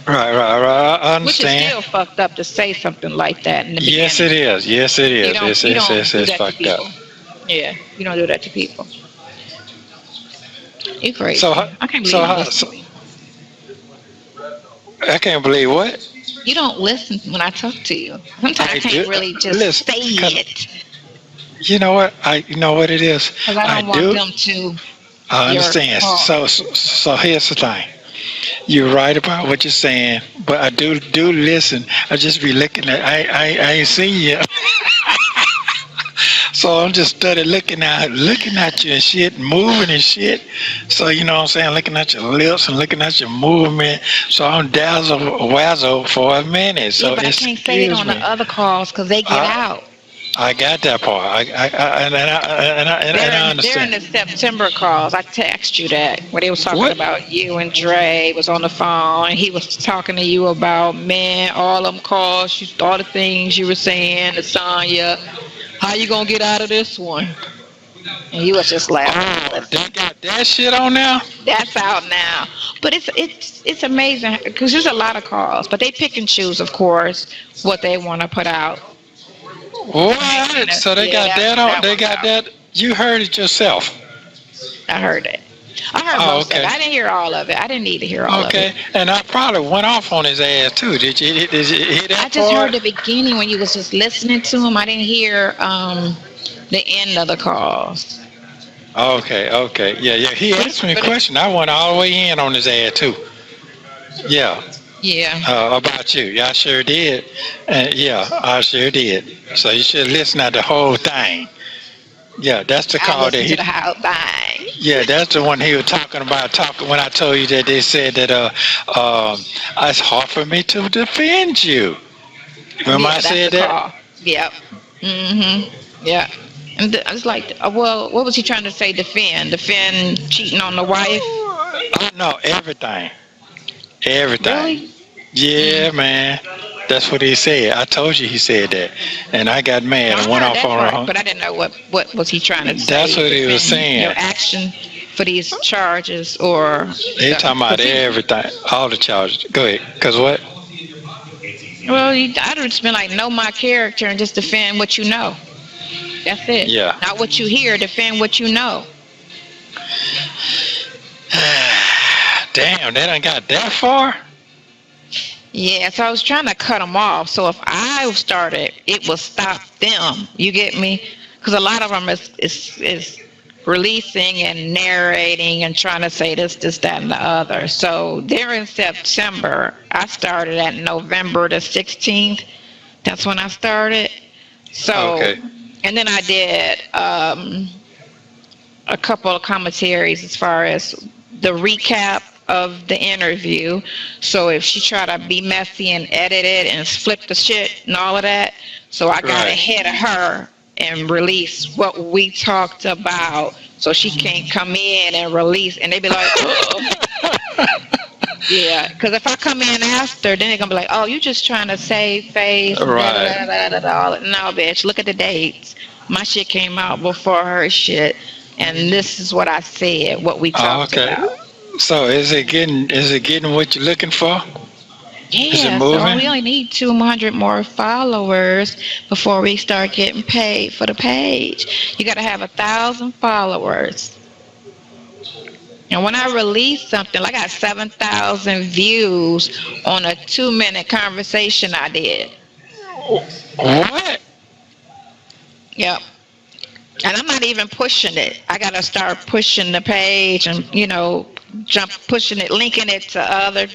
Right. I understand. Which is still fucked up to say something like that in the beginning. Yes, it is. Yes, it is. It's fucked up. Yeah, you don't do that to people. You crazy. So, I can't believe you listen to me. I can't believe what? You don't listen when I talk to you. Sometimes I can't really just say it. You know what? You know what it is? Because I don't want them to. I understand. So here's the thing. You're right about what you're saying, but I do listen. I just be looking at. I ain't seen you. So I'm just started looking at you and shit, moving and shit. So you know what I'm saying, looking at your lips and looking at your movement. So I'm dazzled for a minute. So but I can't say it on the other calls because they get out. I got that part. I understand. During the September calls, I text you that where they was talking about you and Dre was on the phone and he was talking to you about all them calls, all the things you were saying to Sonya. How you gonna get out of this one? And he was just laughing. Oh, they got that shit on now? That's out now. But it's amazing because there's a lot of calls, but they pick and choose, of course, what they want to put out. What? So they got that on? They got that? You heard it yourself? I heard it. I heard most of it. I didn't hear all of it. I didn't need to hear all of it. Okay, and I probably went off on his ass too. Did you hear that I just heard the beginning when you was just listening to him. I didn't hear the end of the calls. Okay. Yeah. He asked me a question. I went all the way in on his ass too. Yeah. About you. Yeah, I sure did. I sure did. So you should listen to the whole thing. Yeah, that's the call that he. The whole thing. Yeah, that's the one he was talking about. When I told you that they said that it's hard for me to defend you. Remember I said that? Call. Yep. Yeah. And I was like, well, what was he trying to say? Defend cheating on the wife? Oh no, everything. Really? Yeah, man. That's what he said. I told you he said that, and I got mad and went off on her. But I didn't know what was he trying to say. That's what he was saying. Your action for these charges, or they talking about everything, all the charges. Go ahead. Cause what? Well, I'd just been like, know my character and just defend what you know. That's it. Yeah. Not what you hear. Defend what you know. Damn, they done got that far? Yeah, so I was trying to cut them off. So if I started, it will stop them. You get me? Because a lot of them is releasing and narrating and trying to say this, that, and the other. So during September, I started at November the 16th. That's when I started. So, and then I did a couple of commentaries as far as the recap of the interview. So if she tried to be messy and edit it and flip the shit and all of that, so I got ahead of her and release what we talked about, so she can't come in and release, and they be like, oh. Yeah, because if I come in after, then they're gonna be like, oh, you just trying to save face. Right. No, bitch, look at the dates. My shit came out before her shit, and this is what I said, what we talked about. So is it getting what you're looking for? Yeah, so we only need 200 more followers before we start getting paid for the page. You got to have 1,000 followers. And when I release something, I got 7,000 views on a 2-minute conversation I did. What? Yep. And I'm not even pushing it. I got to start pushing the page and, pushing it, linking it to other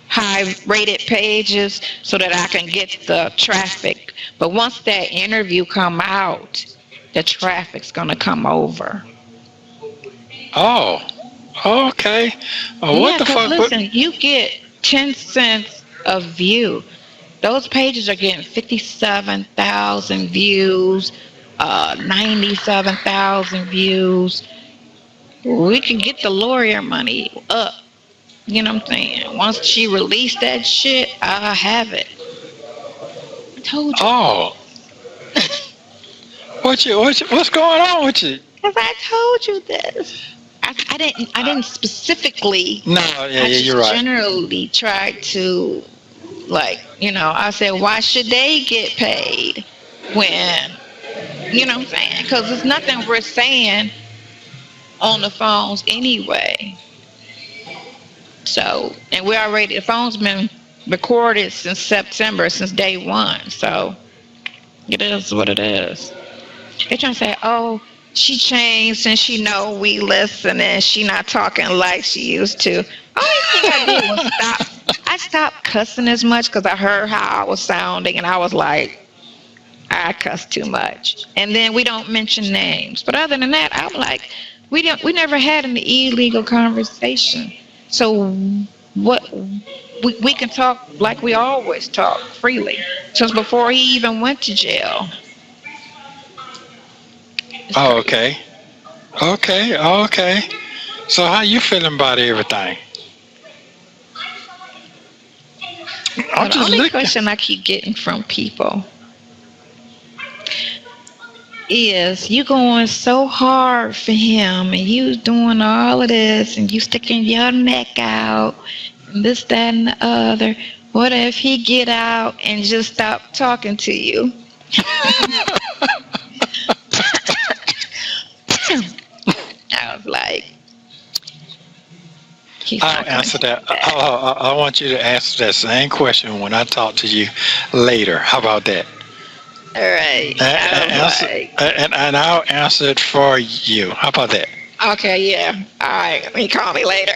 high-rated pages so that I can get the traffic. But once that interview come out, the traffic's going to come over. Oh, okay. What the fuck? Listen, you get 10 cents a view. Those pages are getting 57,000 views, 97,000 views. We can get the lawyer money up. You know what I'm saying? Once she released that shit, I'll have it. I told you. Oh. What's going on with you? Cause I told you this. I didn't specifically. No, I just you're right. generally tried to, like, I said, why should they get paid when, you know what I'm saying? Because there's nothing we're saying on the phones anyway. So, and the phone's been recorded since September, since day one. So, it is what it is. They're trying to say, oh, she changed since she know we listen and she not talking like she used to. Only thing I did was I stopped cussing as much because I heard how I was sounding and I was like, I cuss too much. And then we don't mention names. But other than that, I'm like, we never had an illegal conversation. So what we can talk like we always talk, freely, since before he even went to jail. Oh, okay. So how you feeling about everything? The only question I keep getting from people is, you going so hard for him and you doing all of this and you sticking your neck out and this, that, and the other. What if he get out and just stop talking to you? I was like, I'll answer that. I want you to answer that same question when I talk to you later. How about that? All right. And I'll answer it for you. How about that? Okay, yeah. All right. You call me later.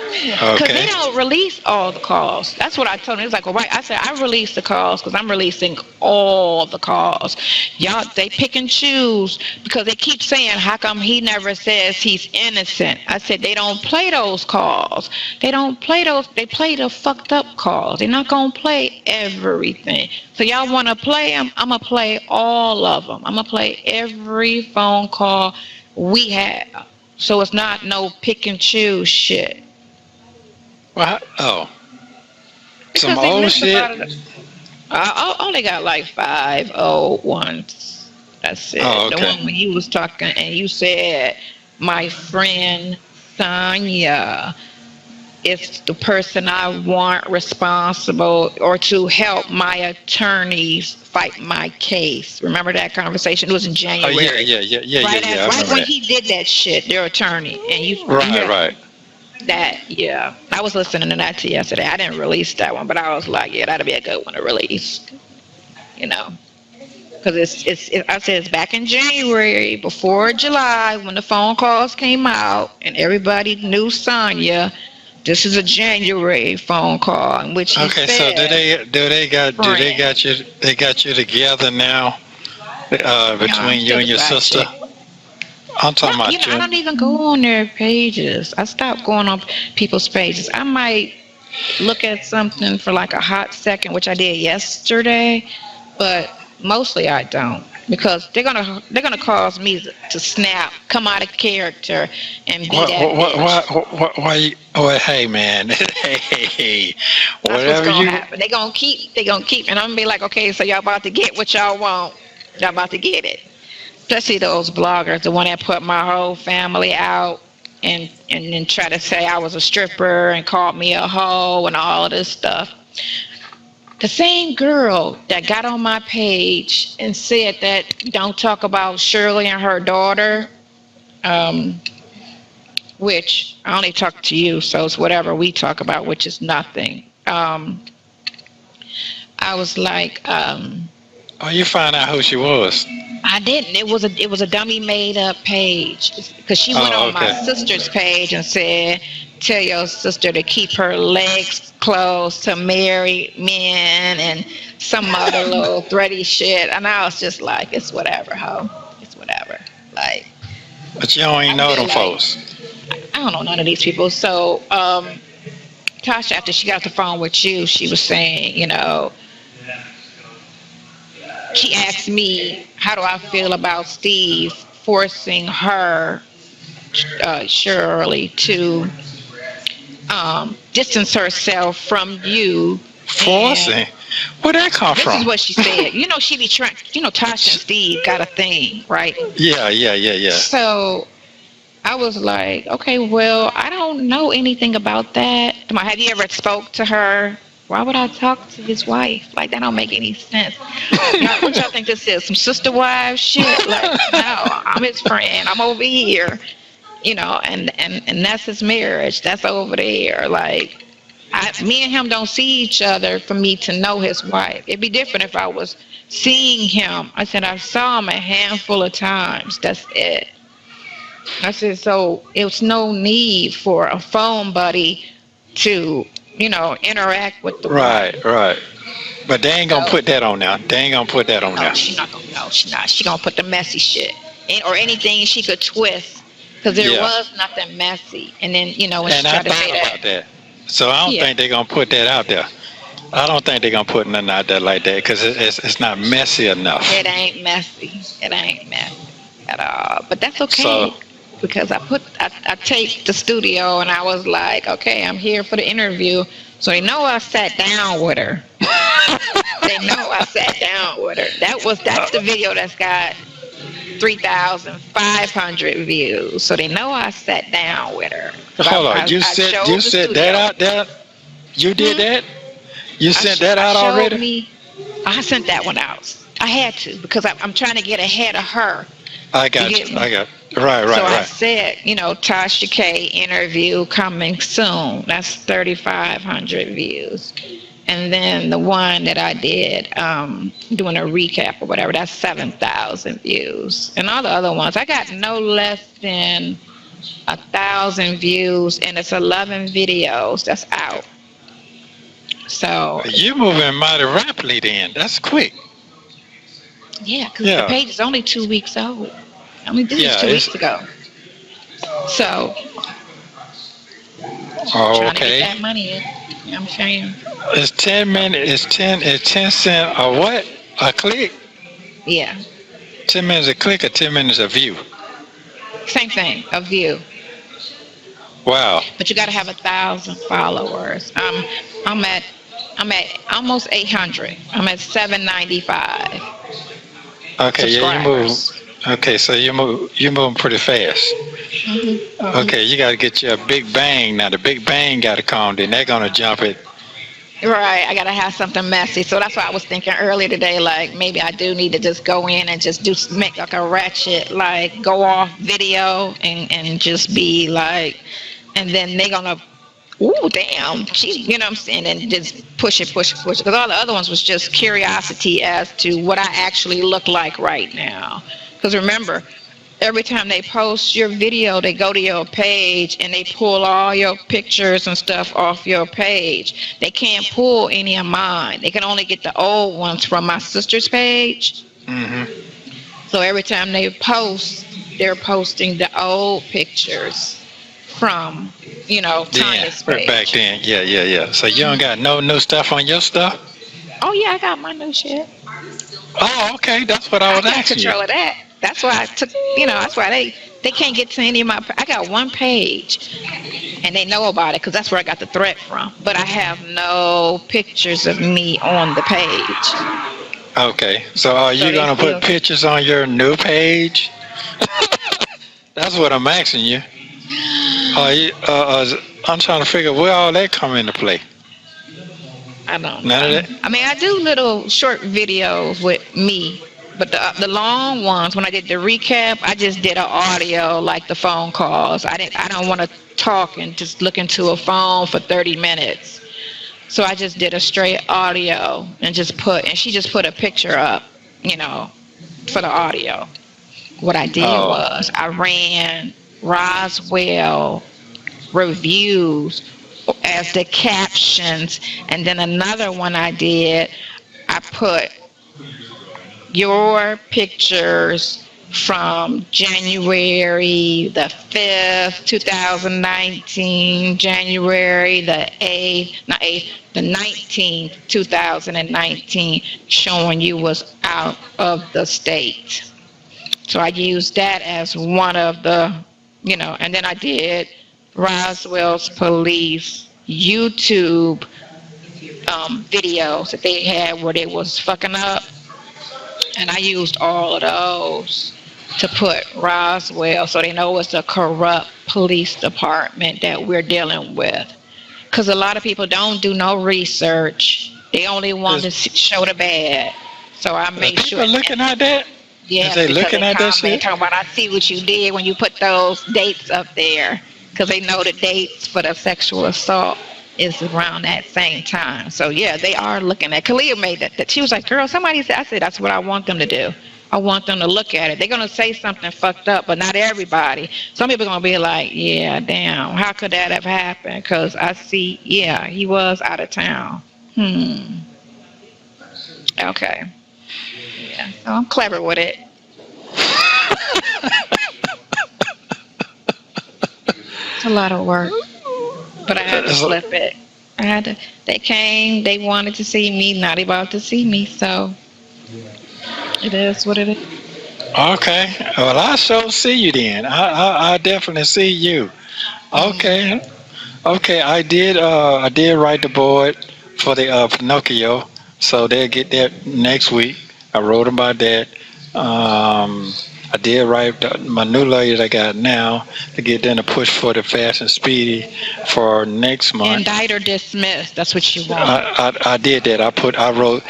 Because they don't release all the calls. That's what I told him. He was like, well, right. I said, I release the calls because I'm releasing all the calls. Y'all, they pick and choose because they keep saying, how come he never says he's innocent? I said, they don't play those calls. They don't play those. They play the fucked up calls. They're not going to play everything. So y'all want to play them? I'm going to play all of them. I'm going to play every phone call we have. So it's not no pick and choose shit. Well, some old shit. I only got like 5 old ones. That's it. Oh, okay. The one when you was talking and you said, my friend Sonia is the person I want responsible or to help my attorneys fight my case. Remember that conversation? It was in January. Oh, yeah. Right when he did that shit, their attorney. And you. Right. That, yeah. I was listening to that yesterday. I didn't release that one, but I was like, yeah, that'd be a good one to release. Because I said it's back in January, before July, when the phone calls came out, and everybody knew Sonia. This is a January phone call in which he said, so they got you together now between you and your sister? I'm talking about you. I don't even go on their pages. I stopped going on people's pages. I might look at something for like a hot second, which I did yesterday, but mostly I don't, because they're gonna cause me to snap, come out of character, and be Why? Hey, man. Hey. That's what's gonna happen. They're gonna keep, and I'm gonna be like, okay, so y'all about to get what y'all want. Y'all about to get it. Especially those bloggers, the one that put my whole family out and then try to say I was a stripper and called me a hoe and all of this stuff. The same girl that got on my page and said that don't talk about Shirley and her daughter, which I only talk to you, so it's whatever we talk about, which is nothing. I was like, oh, you found out who she was? I didn't. It was a dummy made up page, because she went on my sister's page and said, tell your sister to keep her legs closed to married men and some other little thready shit. And I was just like, it's whatever, ho. It's whatever. Like, but you don't even know them folks. I don't know none of these people. So Tasha, after she got off the phone with you, she was saying, she asked me, how do I feel about Steve forcing her, Shirley, to distance herself from you. Forcing? Where'd that come from? This is what she said. You know, she be trying, you know, Tasha and Steve got a thing, right? Yeah. So I was like, okay, well, I don't know anything about that. Have you ever spoke to her? Why would I talk to his wife? Like, that don't make any sense. What y'all think this is? Some sister wives shit? Like, no, I'm his friend. I'm over here. You know, and that's his marriage. That's over there. Like, me and him don't see each other for me to know his wife. It'd be different if I was seeing him. I said, I saw him a handful of times. That's it. I said, so it was no need for a phone buddy to, you know, interact with the wife. Right. But they ain't gonna put that on now. No, she's not gonna. No, she's not. She gonna put the messy shit or anything she could twist, because there was nothing messy. And then, you know, when she tried to say that. So I don't think they're gonna put that out there. I don't think they're gonna put nothing out there like that, because it's not messy enough. It ain't messy. It ain't messy at all. But that's okay. Because I taped the studio and I was like, okay, I'm here for the interview. So they know I sat down with her. They know I sat down with her. That's the video that's got 3,500 views. So they know I sat down with her. Hold on, you said that out there? You did that? You sent that out already? I sent that one out. I had to, because I'm trying to get ahead of her. I got you. Right. So I said, you know, Tasha K interview coming soon. That's 3,500 views. And then the one that I did, doing a recap or whatever, that's 7,000 views. And all the other ones, I got no less than 1,000 views, and it's 11 videos that's out. So you're moving mighty rapidly then. That's quick. Yeah, because the page is only 2 weeks old. I mean, this is 2 weeks ago. So, trying to get that money in. You know what I'm saying? It's 10 minutes. It's 10 cents a what? A click? Yeah. 10 minutes a click or 10 minutes a view? Same thing, a view. Wow. But you got to have 1,000 followers. I'm at almost 800. I'm at 795. Okay, yeah, you move. Okay, so you're moving pretty fast. Mm-hmm. Okay, you got to get you a big bang. Now the big bang got to come. Then they're gonna jump it. Right, I got to have something messy. So that's why I was thinking earlier today, like maybe I do need to just go in and just make like a ratchet, like go off video and just be like, and then they're gonna, ooh, damn, you know what I'm saying, and just push it. Because all the other ones was just curiosity as to what I actually look like right now. Because remember, every time they post your video, they go to your page and they pull all your pictures and stuff off your page. They can't pull any of mine. They can only get the old ones from my sister's page. Mm-hmm. So every time they post, they're posting the old pictures from, you know, Tanya's page. Back then, yeah. So you don't got no new stuff on your stuff? Oh yeah, I got my new shit. Oh, okay, that's what I was asking you. I got control of that. That's why I took, you know, that's why they can't get to any of my, I got one page, and they know about it because that's where I got the threat from. But I have no pictures of me on the page. Okay, so are you going to put pictures on your new page? That's what I'm asking you. I'm trying to figure where all that come into play. I don't know. None of that? I mean, I do little short videos with me, but the long ones, when I did the recap, I just did an audio like the phone calls. I don't want to talk and just look into a phone for 30 minutes. So I just did a straight audio and she just put a picture up, you know, for the audio. What I did was I ran Roswell reviews as the captions, and then another one I did, I put your pictures from January the 5th, 2019, January the 19th, 2019, showing you was out of the state. So I used that as one of the, you know, and then I did Roswell's police YouTube videos that they had where they was fucking up, and I used all of those to put Roswell so they know it's a corrupt police department that we're dealing with. Because a lot of people don't do no research. They only want to show the bad. So I made sure. People looking at that? Yeah, they looking at that shit? Talking about, I see what you did when you put those dates up there. Because they know the dates for the sexual assault is around that same time. So yeah, they are looking at. Kalia made that. She was like, girl, somebody said, I said, that's what I want them to do. I want them to look at it. They're going to say something fucked up, but not everybody. Some people are going to be like, yeah, damn, how could that have happened? Because I see, yeah, he was out of town. Okay. Yeah, so I'm clever with it. It's a lot of work, but I had to flip it. They came, they wanted to see me, now they about to see me, so it is what it is. Okay, well, I sure see you then. I definitely see you. Okay, I did write the board for the Pinocchio, so they'll get that next week. I wrote about that. I did write my new lawyer that I got now to get them to push for the Fast and Speedy for next month. Indict or dismiss, that's what you want. I did that. I wrote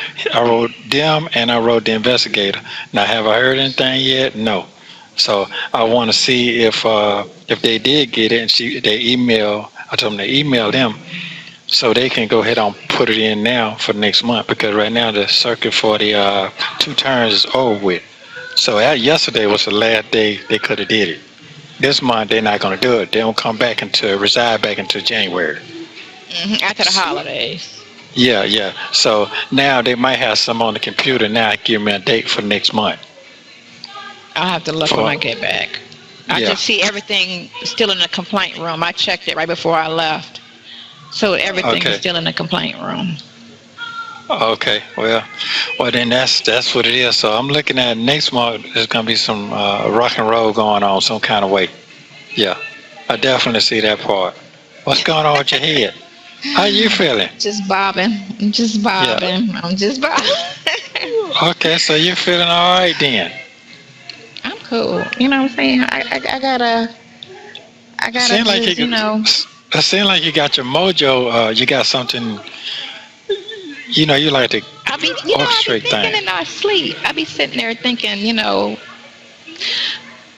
them and I wrote the investigator. Now, have I heard anything yet? No. So I want to see if they did get it, and they email. I told them to email them so they can go ahead and put it in now for next month, because right now the circuit for the 2 turns is over with. So yesterday was the last day they could have did it. This month they're not going to do it. They don't come back reside back until January. After the holidays. Yeah. So now they might have some on the computer now. Give me a date for next month. I'll have to look when I get back. I just see everything still in the complaint room. I checked it right before I left. So everything is still in the complaint room. Okay, well then that's what it is. So I'm looking at next month. There's gonna be some rock and roll going on some kind of way. Yeah, I definitely see that part. What's going on with your head? How you feeling? Just bobbing. I'm just bobbing. Okay, so you're feeling all right then? I'm cool. You know what I'm saying? I gotta seem like just, you know. It seems like you got your mojo. You got something. You know, you like to orchestrate things. I be thinking in my sleep. I be sitting there thinking, you know,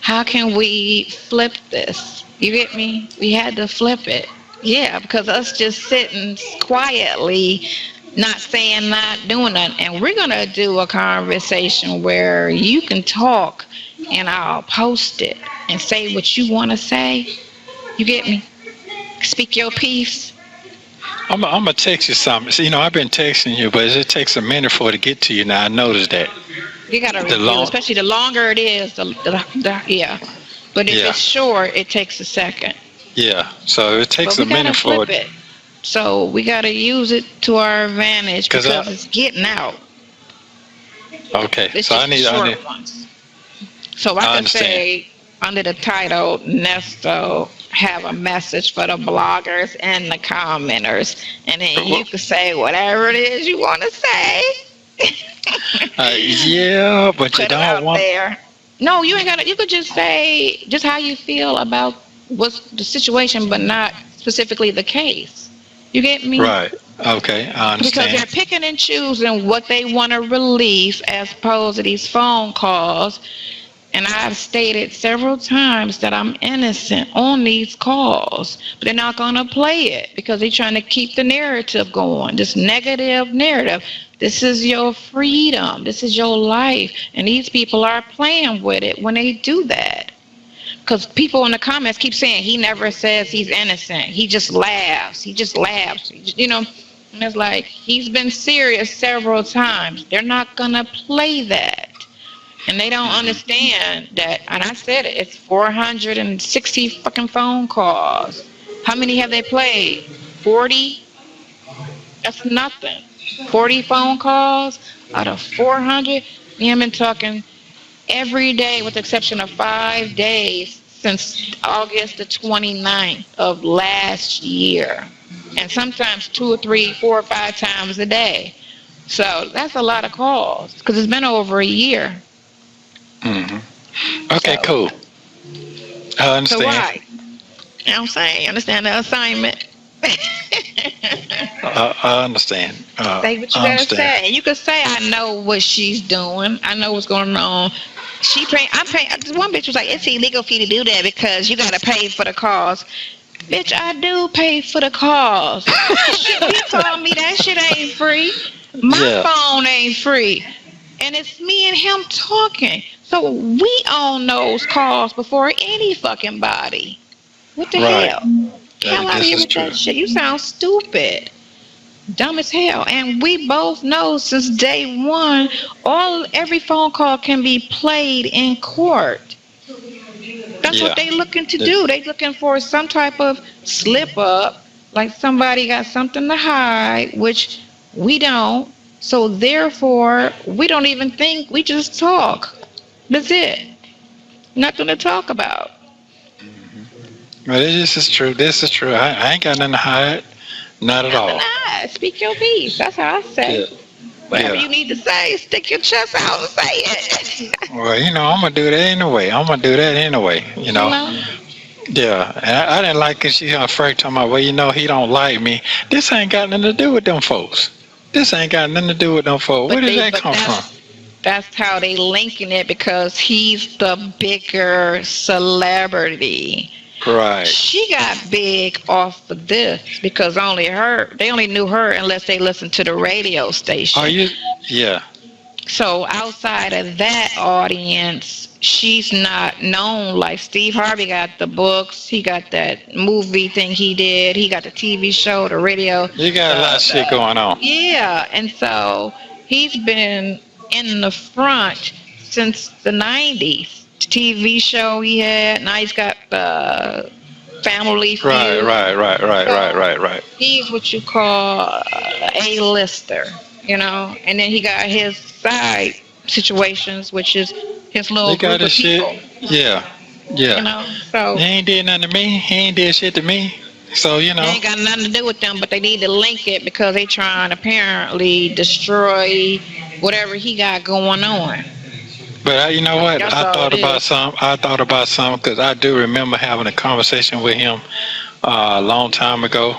how can we flip this? You get me? We had to flip it. Yeah, because us just sitting quietly, not saying, not doing nothing. And we're going to do a conversation where you can talk and I'll post it and say what you want to say. You get me? Speak your piece. I'm gonna text you something. So, you know, I've been texting you, but it takes a minute for it to get to you. Now I noticed that. You gotta review, especially the longer it is. Yeah, but if it's short, it takes a second. Yeah, so it takes a minute for it. So we gotta use it to our advantage because it's getting out. Okay, it's so just I need short ones. So I can say under the title Nesto, have a message for the bloggers and the commenters, and then you can say whatever it is you want to say. Yeah, but you don't want. There. No, you ain't got to. You could just say just how you feel about what's the situation, but not specifically the case. You get me? Right. Okay, I understand. Because they're picking and choosing what they want to release as opposed to these phone calls. And I've stated several times that I'm innocent on these calls, but they're not going to play it because they're trying to keep the narrative going, this negative narrative. This is your freedom. This is your life. And these people are playing with it when they do that. Because people in the comments keep saying he never says he's innocent. He just laughs. He just laughs. You know, and it's like he's been serious several times. They're not going to play that. And they don't understand that, and I said it, it's 460 fucking phone calls. How many have they played? 40? That's nothing. 40 phone calls out of 400. Me and I've been talking every day with the exception of 5 days since August the 29th of last year. And sometimes 2 or 3, 4 or 5 times a day. So that's a lot of calls because it's been over a year. Okay, So, cool. I understand. So why? You know what I'm saying? You understand the assignment? I understand. Say what you gotta say. And you can say, I know what she's doing. I know what's going on. I'm paying. One bitch was like, it's illegal for you to do that because you gotta pay for the calls. Bitch, I do pay for the calls. He told me that shit ain't free. My phone ain't free. And it's me and him talking. So we own those calls before any fucking body. What the hell? Hell out of here with that shit. You sound stupid. Dumb as hell. And we both know since day one, every phone call can be played in court. That's what they looking to do. They looking for some type of slip up, like somebody got something to hide, which we don't. So therefore, we don't even think. We just talk. That's it. Nothing to talk about. Well, this is true. This is true. I ain't got nothing to hide. Not at all. Speak your piece. That's how I say. Whatever you need to say, stick your chest out and say it. Well, I'm going to do that anyway. You know? Yeah. And I didn't like it. She afraid talking about, well, he don't like me. This ain't got nothing to do with them folks. Where did that come from? That's how they linking it because he's the bigger celebrity. Right. She got big off of this because they only knew her unless they listened to the radio station. Yeah. So outside of that audience, she's not known. Like Steve Harvey got the books, he got that movie thing he did, he got the TV show, the radio. You got a lot of shit going on. Yeah, and so he's been in the front since the 90s. TV show he had. Now he's got the Family Feud. Right. He's what you call a lister, And then he got his side situations, which is his little group of people. Yeah. So he ain't did nothing to me. He ain't did shit to me. So They ain't got nothing to do with them, but they need to link it because they trying to apparently destroy whatever he got going on. But you know what? I thought about some because I do remember having a conversation with him a long time ago.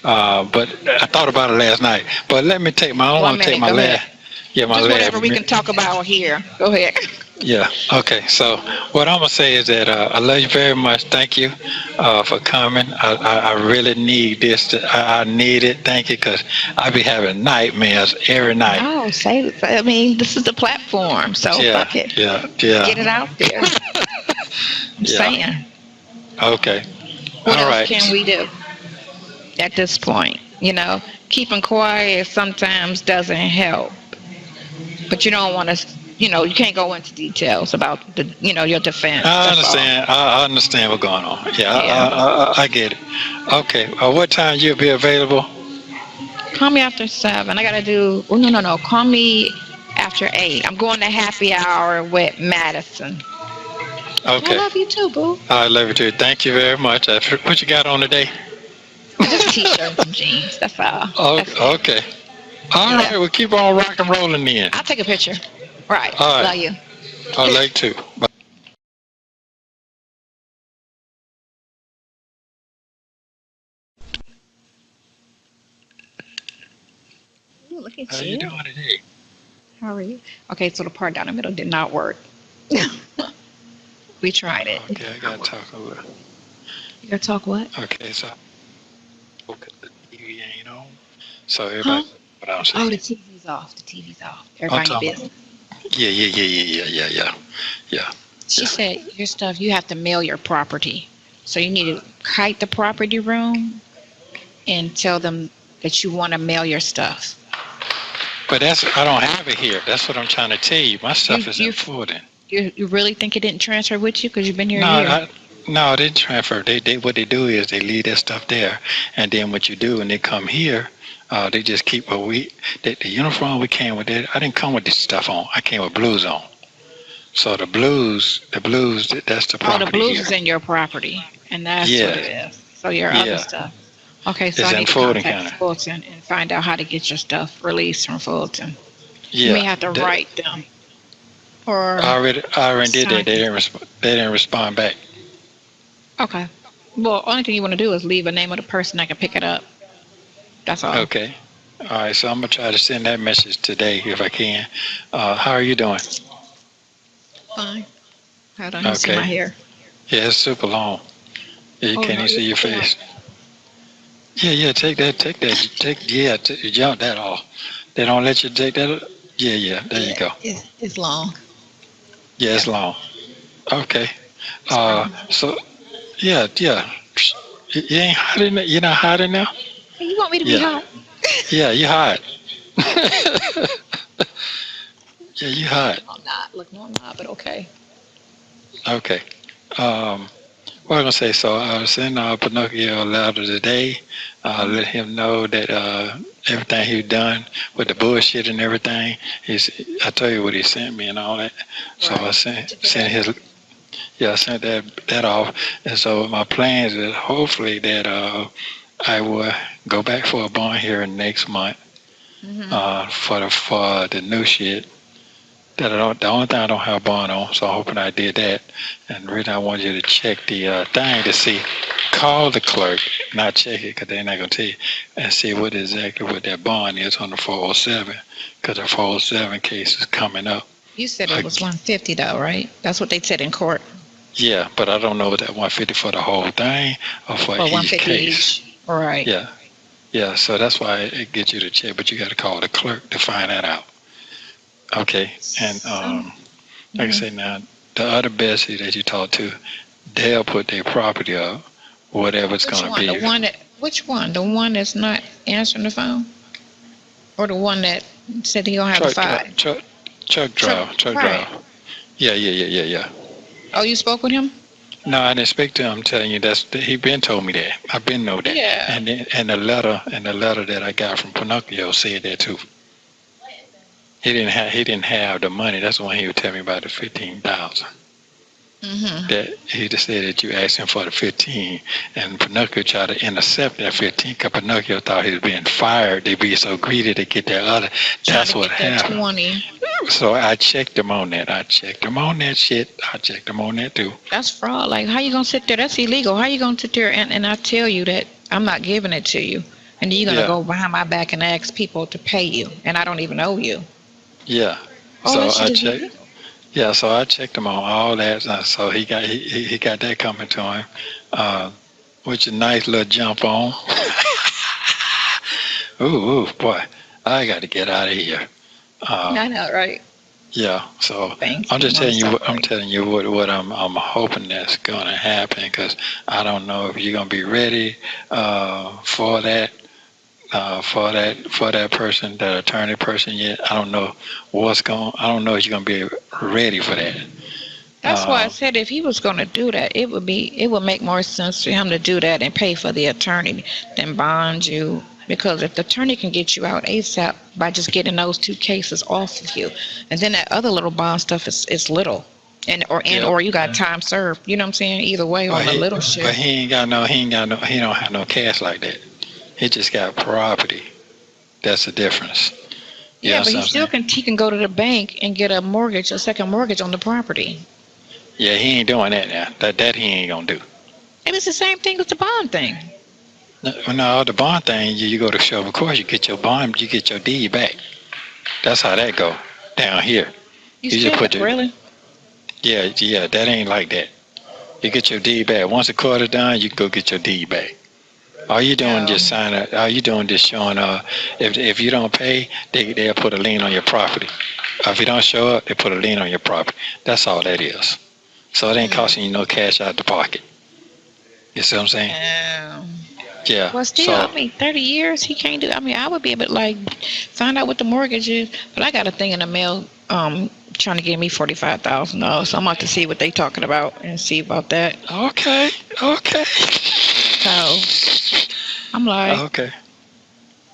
But I thought about it last night. But let me take my last. Yeah, my just last. Whatever we can talk about here. Go ahead. Yeah. Okay. So what I'm gonna say is that I love you very much. Thank you for coming. I really need this. I need it. Thank you, because I be having nightmares every night. Oh, this is the platform. So fuck it. Yeah. Get it out there. I'm saying. Okay. What else can we do at this point? Keeping quiet sometimes doesn't help. But you don't want to. You can't go into details about your defense. I understand. I understand what's going on. I get it. Okay. What time you'll be available? Call me after 7. I gotta do. Oh, no. Call me after 8. I'm going to happy hour with Madison. Okay. I love you too, boo. I love you too. Thank you very much. What you got on today? Just a t-shirt and some jeans. That's all. Okay. All right. We'll keep on rock and rolling then. I'll take a picture. Right. All right. Love you. I like to. Bye. Ooh, look at How you doing today? How are you? Okay, so the part down the middle did not work. We tried it. Okay, I gotta talk over. You gotta talk what? Okay, so the TV ain't on. So everybody, what I'm saying. Oh, the TV's off. Everybody business. Yeah. She said your stuff, you have to mail your property. So you need to kite the property room and tell them that you want to mail your stuff. But I don't have it here. That's what I'm trying to tell you. My stuff is in Fulton. You really think it didn't transfer with you because you've been here a year? No, it didn't transfer. What they do is they leave that stuff there, and then what you do when they come here, they just keep the uniform we came with. I didn't come with this stuff on. I came with blues on. So the blues, that's the Oh, property the blues here. is in your property, and that's what it Yeah, is. So your other yeah. stuff. Okay, so It's I in need to Fulton contact County. Fulton and find out how to get your stuff released from Fulton. You may Yeah. have to write them or I already did that. sign. They didn't respond back. Okay. Well, only thing you want to do is leave a name of the person that can pick it up. That's all. Okay. All right. So I'm gonna try to send that message today if I can. How are you doing? Fine. Hold on, you see my Okay. hair. Yeah, it's super long. Yeah, you Oh can't no, even you're see your picking up. face. Yeah. Take that. Jump that off. They don't let you take that. Yeah. There you Yeah, go. it's long. Yeah, Yeah, it's long. Okay. it's fine. So yeah. You ain't hot in there. You're not hot in there. Hey, you want me to be Yeah. hot? Yeah, you hot. Yeah, you hot. No, I'm not. Look, no, I'm not. But okay. Okay. What was I gonna say? So I sent Pinocchio a letter today. Let him know that everything he done with the bullshit and everything. I tell you what he sent me and all that. So I Right. sent Took it back. his. Yeah, I sent that off. And so my plans is hopefully that I will go back for a bond hearing next month for the new shit. That the only thing I don't have bond on, so I'm hoping I did that. And the reason I wanted you to check the thing to see, call the clerk, not check it because they're not gonna tell you, and see what that bond is on the 407, because the 407 case is coming up. You said it was 150 though, right? That's what they said in court. Yeah, but I don't know if that 150 for the whole thing or for Or each 150 case. each. All right. Yeah. So that's why it gets you to check, but you got to call the clerk to find that out. Okay, and like I say now, the other Bessie that you talk to, they'll put their property up, whatever it's Which gonna one? be. Which one? The one that's not answering the phone, or the one that said he don't have a five? Truck Right. drive. Yeah. Oh, you spoke with him? No, I didn't speak to him. I'm telling you, he been told me that. I've been know that. Yeah. And the letter that I got from Pinocchio said that too. He didn't have the money. That's when he would tell me about the 15,000. That he just said that you asked him for the 15, and Pinocchio tried to intercept that 15 because Pinocchio thought he was being fired. They'd be so greedy to get that other. That's what happened. 20. So I checked him on that. I checked him on that shit. I checked him on that too. That's fraud. Like, how you gonna sit there? That's illegal. How you gonna sit there and I tell you that I'm not giving it to you, and then you're gonna go behind my back and ask people to pay you, and I don't even owe you. Yeah. So I checked. Yeah, so I checked him on all that. So he got that coming to him, which is a nice little jump on. ooh, boy, I got to get out of here. I know, right? Yeah. So I'm just telling you. I'm telling you what I'm hoping that's gonna happen, because I don't know if you're gonna be ready for that. For that person, that attorney person yet. I don't know I don't know if you're gonna be ready for that. That's why I said if he was gonna do that, it would make more sense for him to do that and pay for the attorney than bond you. Because if the attorney can get you out ASAP by just getting those two cases off of you, and then that other little bond stuff is little, or you got time served. You know what I'm saying? Either way, on the little shit. But he don't have no cash like that. He just got property. That's the difference. Yeah, but he can go to the bank and get a second mortgage on the property. Yeah, he ain't doing that now. That he ain't gonna do. And it's the same thing with the bond thing. No, the bond thing, you go to show, of course, you get your bond, you get your deed back. That's how that go down here. You just put really? Yeah, that ain't like that. You get your deed back. Once the court is done, you can go get your deed back. All you doing just sign up. All you doing just showing if you don't pay, they'll put a lien on your property. If you don't show up, they put a lien on your property. That's all that is. So it ain't costing you no cash out the pocket. You see what I'm saying? Yeah. Well, still, 30 years, he can't do. I would be able to find out what the mortgage is, but I got a thing in the mail trying to give me $45,000. So I'm about to see what they talking about and see about that. Okay. So I'm like, okay.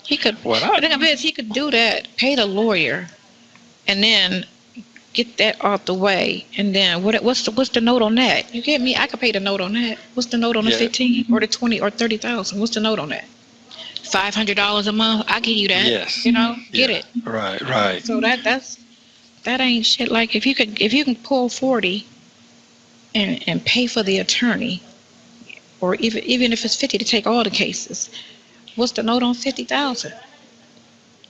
He could. The thing of it is, he could do that, pay the lawyer, and then get that out the way, and then what's the note on that? You get me? I could pay the note on that. What's the note on the 15 or the 20 or 30,000? What's the note on that? $500 a month. I give you that. Yes. Get it. Right. So that ain't shit. Like if you can pull 40 and pay for the attorney, or even if it's 50 to take all the cases, what's the note on 50,000?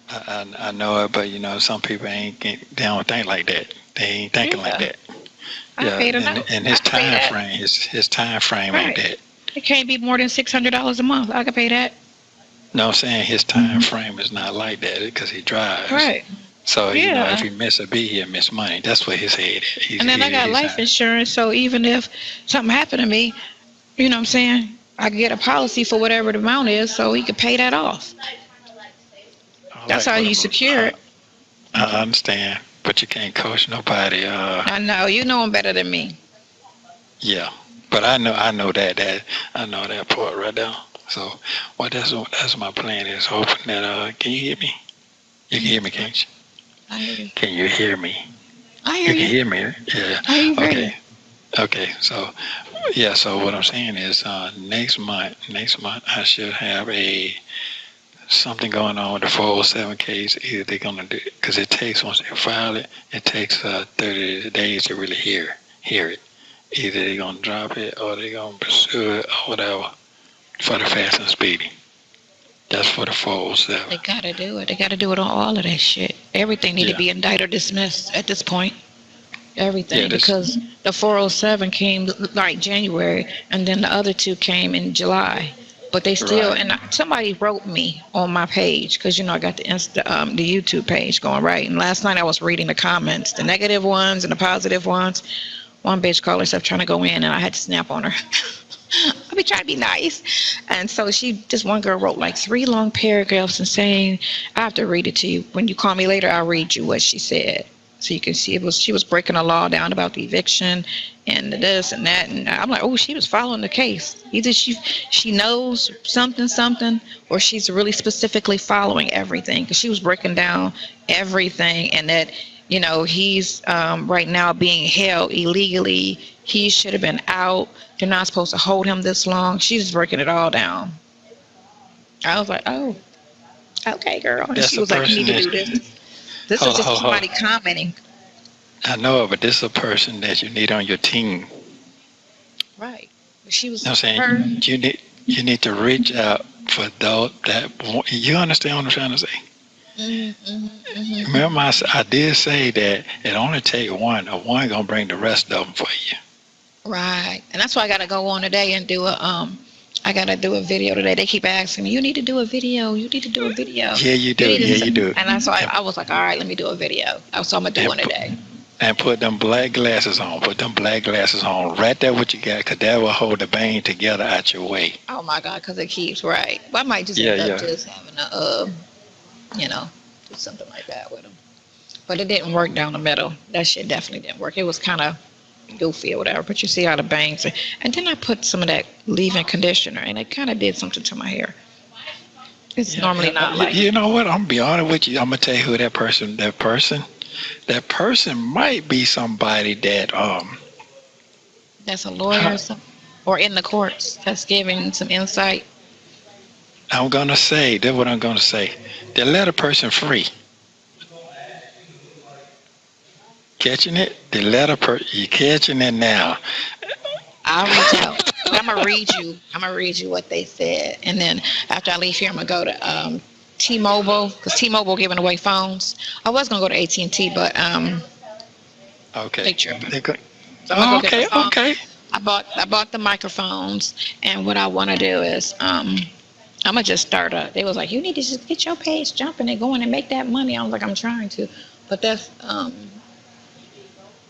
I know it, but some people they don't think like that. They ain't thinking like that. And his time frame ain't that. It can't be more than $600 a month. I could pay that. No, I'm saying his time frame is not like that because he drives. Right. So if he miss a beat, he'll miss money. That's what his head is. And then I got life insurance, so even if something happened to me, you know what I'm saying, I could get a policy for whatever the amount is, so he could pay that off. That's how you secure it. I understand, but you can't coach nobody. I know you know him better than me. Yeah, but I know that I know that part right there. So, that's my plan is hoping that can you hear me? You can hear me, can't you? I hear you. Can you hear me? I hear you. You can hear me? Yeah. I hear you. Okay. Okay. So, so what I'm saying is next month I should have something going on with the 407 case. Either they're going to do it, because it takes, once they file it, it takes 30 days to really hear it. Either they're going to drop it or they're going to pursue it or whatever for the fast and speedy. That's for the 407. They got to do it. They got to do it on all of that shit. Everything need to be indicted or dismissed at this point. Everything, because the 407 came like January, and then the other two came in July. But they still, and somebody wrote me on my page, because I got the YouTube page going, right? And last night I was reading the comments, the negative ones and the positive ones. One bitch called herself trying to go in, and I had to snap on her. I be trying to be nice. And so this one girl wrote like 3 long paragraphs and saying, I have to read it to you. When you call me later, I'll read you what she said. So you can see she was breaking a law down about the eviction and this and that. And I'm like, oh, she was following the case. Either she knows something, or she's really specifically following everything, because she was breaking down everything, and that, he's right now being held illegally. He should have been out. They're not supposed to hold him this long. She's breaking it all down. I was like, oh, okay, girl. And she was like, you need to do this. This is just somebody commenting. I know, but this is a person that you need on your team. Right. She was. I'm saying you need to reach out for those that. You understand what I'm trying to say? Mm-hmm. Remember, I did say that it only take one. A one gonna bring the rest of them for you. Right, and that's why I gotta go on today and do a I gotta do a video today. They keep asking me, you need to do a video. You need to do a video. Yeah, you do. You do. And that's why I was like, all right, let me do a video. So I'm gonna do one today. And put them black glasses on. Put them black glasses on. Right there, what you got, because that will hold the bang together out your way. Oh my God, because it keeps right. Well, I might just end up just having a, do something like that with them. But it didn't work down the middle. That shit definitely didn't work. It was kind of goofy or whatever, but you see how the bangs, and then I put some of that leave-in conditioner, and it kind of did something to my hair. It's normally not like. You know what? I'm gonna be honest with you. I'm gonna tell you who that person might be somebody that that's a lawyer or in the courts that's giving some insight. I'm gonna say that's what I'm gonna say. They let a person free. Catching it? They let you catching it now. I'll reach out. I'm gonna read you what they said, and then after I leave here, I'm gonna go to T-Mobile, because T-Mobile giving away phones. I was gonna go to AT&T, but okay. They tripping. So okay. I bought the microphones, and what I want to do is I'm gonna just start up. They was like, you need to just get your page jumping and going and make that money. I was like, I'm trying to, but that's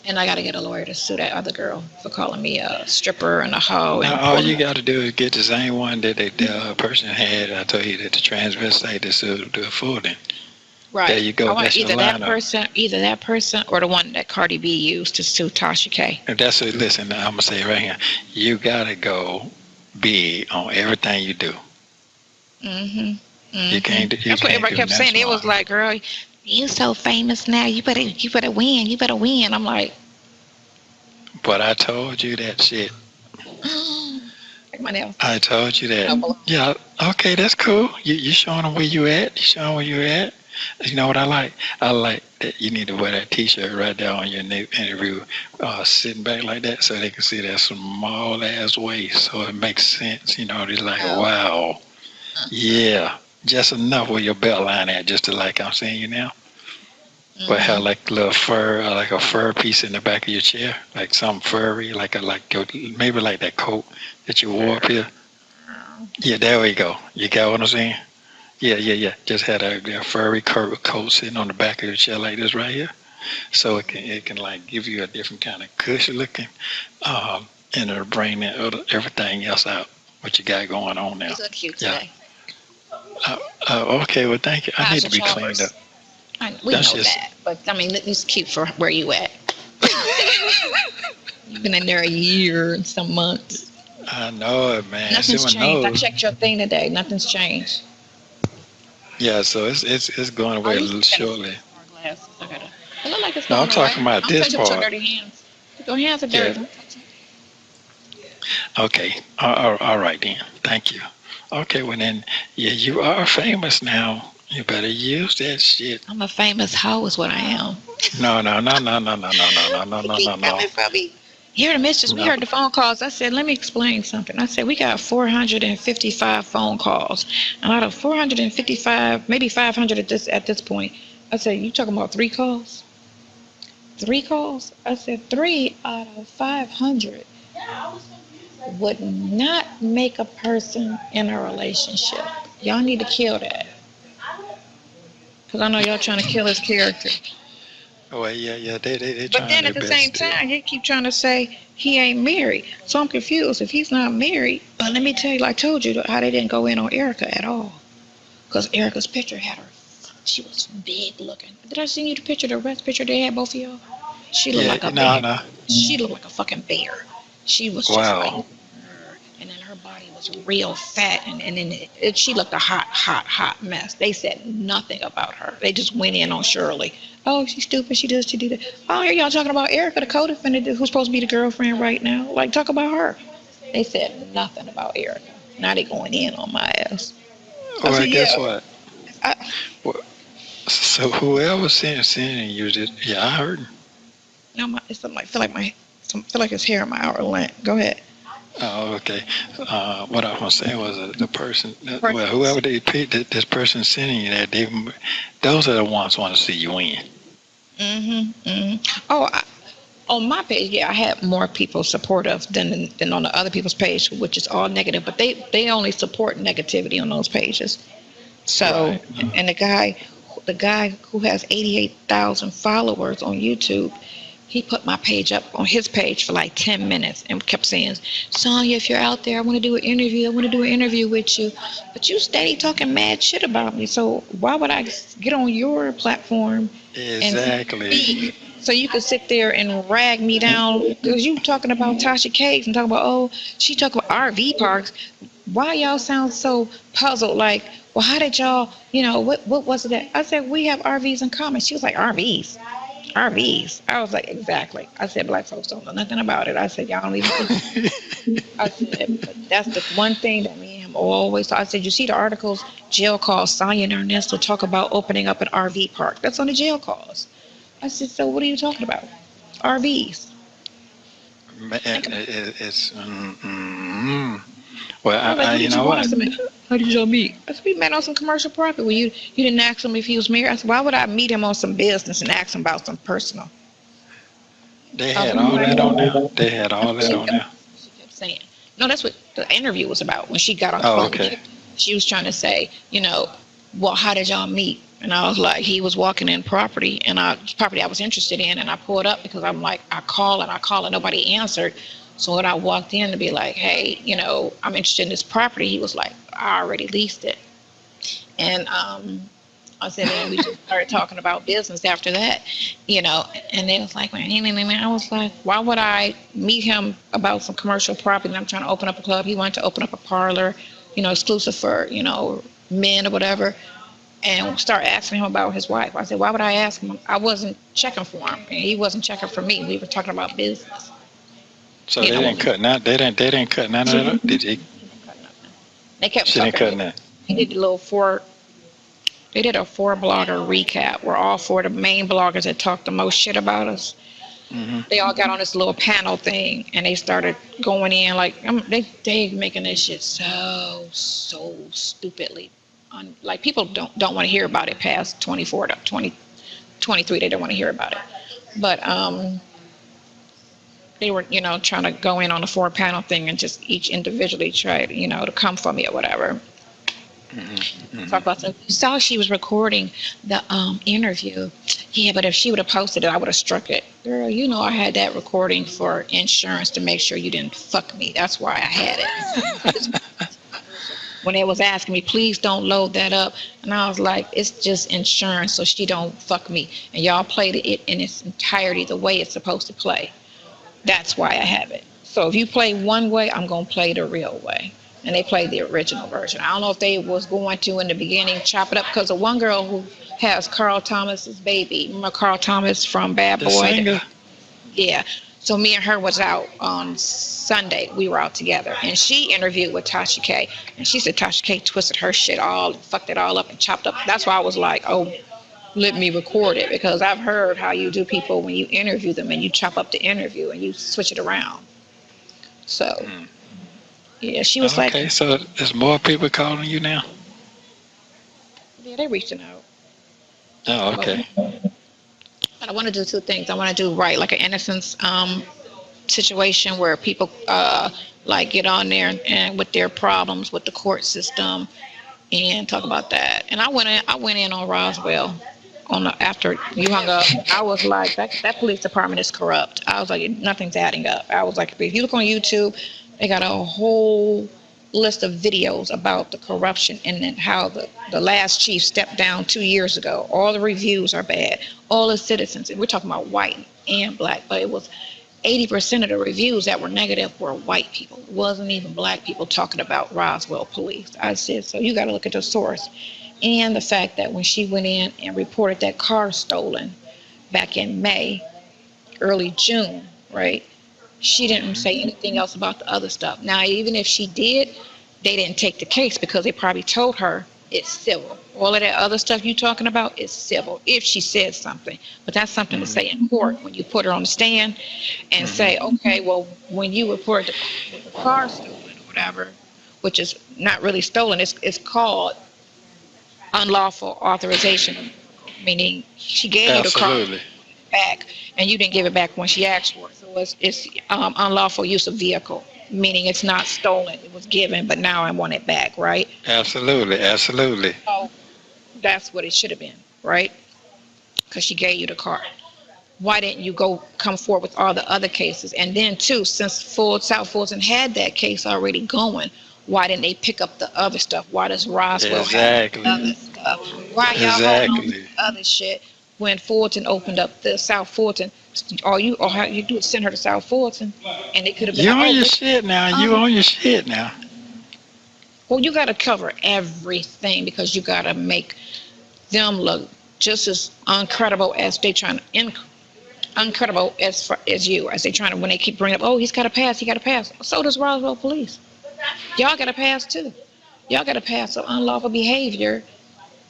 and I got to get a lawyer to sue that other girl for calling me a stripper and a hoe. And all you got to do is get the same one that the person had. I told you that the transvestite that sued the fooding. Right. There you go. That's either that person, or the one that Cardi B used to sue Tasha K. If that's it, listen, I'm gonna say it right here. You gotta go big on everything you do. You can't. That's what everybody kept saying. It was like, girl, You so famous now. You better win. You better win. I'm like, But I told you that shit. like my nails. I told you that. No, Yeah. Okay, that's cool. You showing them where you at. You showing where you at. You know what I like? I like that you need to wear that T-shirt right there on your interview, sitting back like that, so they can see that small ass waist. So it makes sense. You know, they're like, wow, yeah, just enough where your belt line at, just to like I'm saying you now. But have like a little fur, like a fur piece in the back of your chair, like some furry, maybe like that coat that you wore up here. Yeah, there we go. You got what I'm saying? Yeah. Just had a furry coat sitting on the back of your chair like this right here, so it can like give you a different kind of cushion looking, and it'll bring everything else out what you got going on now. You look cute today. Okay, well thank you. I need to be cleaned up. We know that, but I mean, it's cute for where you at. You've been in there a year and some months. I know it, man. Nothing's changed. I checked your thing today. Nothing's changed. Yeah, so it's going away shortly. It look like it's going I'm talking away. about this part. Your dirty hands. Your hands are dirty. Yeah. Okay. All right then. Thank you. Okay, well then, yeah, you are famous now. You better use that shit. I'm a famous hoe is what I am. No. Here the mistress, we heard the phone calls. I said, let me explain something. I said, we got 455 phone calls. And out of 455, maybe 500 at this point, I said, you talking about 3 calls? 3 calls? I said, 3 out of 500 would not make a person in a relationship. Y'all need to kill that. Because I know y'all trying to kill his character. Oh, yeah, they but then at the same time, you keep trying to say he ain't married. So I'm confused. If he's not married, but let me tell you, like I told you, how they didn't go in on Erica at all. Because Erica's picture had her, she was big looking. Did I send you the picture, the rest picture they had, both of y'all? She looked like a bear. No. She looked like a fucking bear. She was just like, and then her body was real fat, and then she looked a hot mess. They said nothing about her. They just went in on Shirley. Oh, she's stupid. She does. She do that. Oh, here y'all talking about Erica, the co-defendant who's supposed to be the girlfriend right now. Like, talk about her. They said nothing about Erica. Now they going in on my ass. Well, guess what? So whoever sending you this, I heard. No, it's something like feel like it's hair in my outer lip. Go ahead. Oh, okay. What I was gonna say was the person, well, whoever they picked, this person sending you that, those are the ones who want to see you win. Oh, on my page, I had more people supportive than on the other people's page, which is all negative. But they only support negativity on those pages. So, right. And the guy who has 88,000 followers on YouTube, he put my page up on his page for like 10 minutes and kept saying, Sonya, if you're out there, I want to do an interview with you. But you steady talking mad shit about me. So why would I get on your platform and speak so you could sit there and rag me down? Because you talking about Tasha Cakes and talking about, oh, she talking about RV parks. Why y'all sound so puzzled? Like, well, how did y'all, what was it that? I said, we have RVs in common. She was like, RVs. I was like, exactly. I said, black folks don't know nothing about it. I said, y'all don't even think. I said, but that's the one thing that me and him always talk. I said, you see the articles, jail calls, Sonya and Ernesto talk about opening up an RV park. That's on the jail calls. I said, so what are you talking about? RVs. It's well, I you know what? How did y'all meet? I said, we met on some commercial property. Well, you didn't ask him if he was married. I said, why would I meet him on some business and ask him about some personal? They had all that on there. She kept saying, no, that's what the interview was about. When she got on the phone, okay. She was trying to say, well, how did y'all meet? And I was like, he was walking in property I was interested in, and I pulled up because I'm like, I call and nobody answered. So when I walked in to be like, hey, I'm interested in this property, he was like, I already leased it. And I said, and we just started talking about business after that, and they was like, I was like, why would I meet him about some commercial property? And I'm trying to open up a club. He wanted to open up a parlor, exclusive for, men or whatever. and start asking him about his wife. I said, why would I ask him? I wasn't checking for him, and he wasn't checking for me. We were talking about business. So they didn't cut none. They didn't cut none of that up. Did they? They kept She didn't cut none. They did a little They did a 4-blogger recap where all 4 of the main bloggers that talked the most shit about us. Mm-hmm. They all got on this little panel thing, and they started going in like they making this shit so stupidly. Like people don't want to hear about it past 24 to 23. They don't want to hear about it, but they were trying to go in on the 4-panel thing and just each individually try to come for me or whatever. Mm-hmm. Talk about you saw she was recording the interview. Yeah, but if she would have posted it, I would have struck it. Girl, I had that recording for insurance to make sure you didn't fuck me. That's why I had it. When they was asking me, please don't load that up, and I was like, it's just insurance, so she don't fuck me. And y'all played it in its entirety the way it's supposed to play. That's why I have it. So if you play one way, I'm gonna play the real way. And they played the original version. I don't know if they was going to in the beginning chop it up, because the one girl who has Carl Thomas's baby, remember Carl Thomas from Bad Boy? The singer? Yeah. So me and her was out on Sunday. We were out together, and she interviewed with Tasha K. And she said Tasha K twisted her shit all, fucked it all up and chopped up. That's why I was like, oh, let me record it, because I've heard how you do people when you interview them and you chop up the interview and you switch it around. So, yeah, she was like... Okay, so there's more people calling you now? Yeah, they're reaching out. Oh, okay. But I want to do 2 things. I want to do like an innocence situation where people like get on there and with their problems with the court system and talk about that. And I went in on Roswell after you hung up. I was like, that police department is corrupt. I was like, nothing's adding up. I was like, if you look on YouTube, they got a whole list of videos about the corruption and then how the last chief stepped down 2 years ago. All the reviews are bad. All the citizens, and we're talking about white and black, but it was 80% of the reviews that were negative were white people. It wasn't even black people talking about Roswell police. I said, so you got to look at the source. And the fact that when she went in and reported that car stolen back in May, early June, right? She didn't say anything else about the other stuff. Now, even if she did, they didn't take the case because they probably told her it's civil. All of that other stuff you're talking about is civil, if she said something. But that's something to say in court when you put her on the stand and say, okay, well, when you report the car stolen or whatever, which is not really stolen, it's called unlawful authorization, meaning she gave you the car back and you didn't give it back when she asked for it. So it's unlawful use of vehicle, meaning it's not stolen. It was given, but now I want it back, right? Absolutely. So that's what it should have been, right? Because she gave you the car. Why didn't you come forward with all the other cases? And then, too, since South Fulton had that case already going, why didn't they pick up the other stuff? Why does Roswell have the other stuff? Why y'all holding on to the other shit when Fulton opened up the South Fulton? All you do is send her to South Fulton, and it could have been. You on your shit now. You on your shit now. Well, you got to cover everything because you got to make them look just as uncredible as they trying to uncredible as you, as they trying to, when they keep bringing up, oh, he got to pass. So does Roswell police. Y'all got to pass too. Y'all got to pass some unlawful behavior,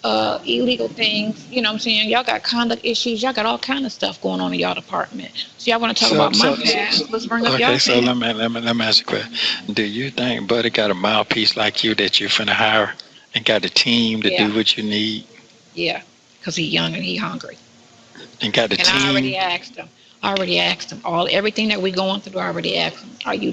illegal things. You know what I'm saying? Y'all got conduct issues. Y'all got all kind of stuff going on in y'all department. So y'all want to talk about my past? Let's bring up y'all. Okay, so let me ask you a question. Do you think Buddy got a mouthpiece like you that you finna hire and got a team to do what you need? Yeah, because he's young and he hungry. And got the team. I already asked him. Everything that we going through. I already asked him. Are you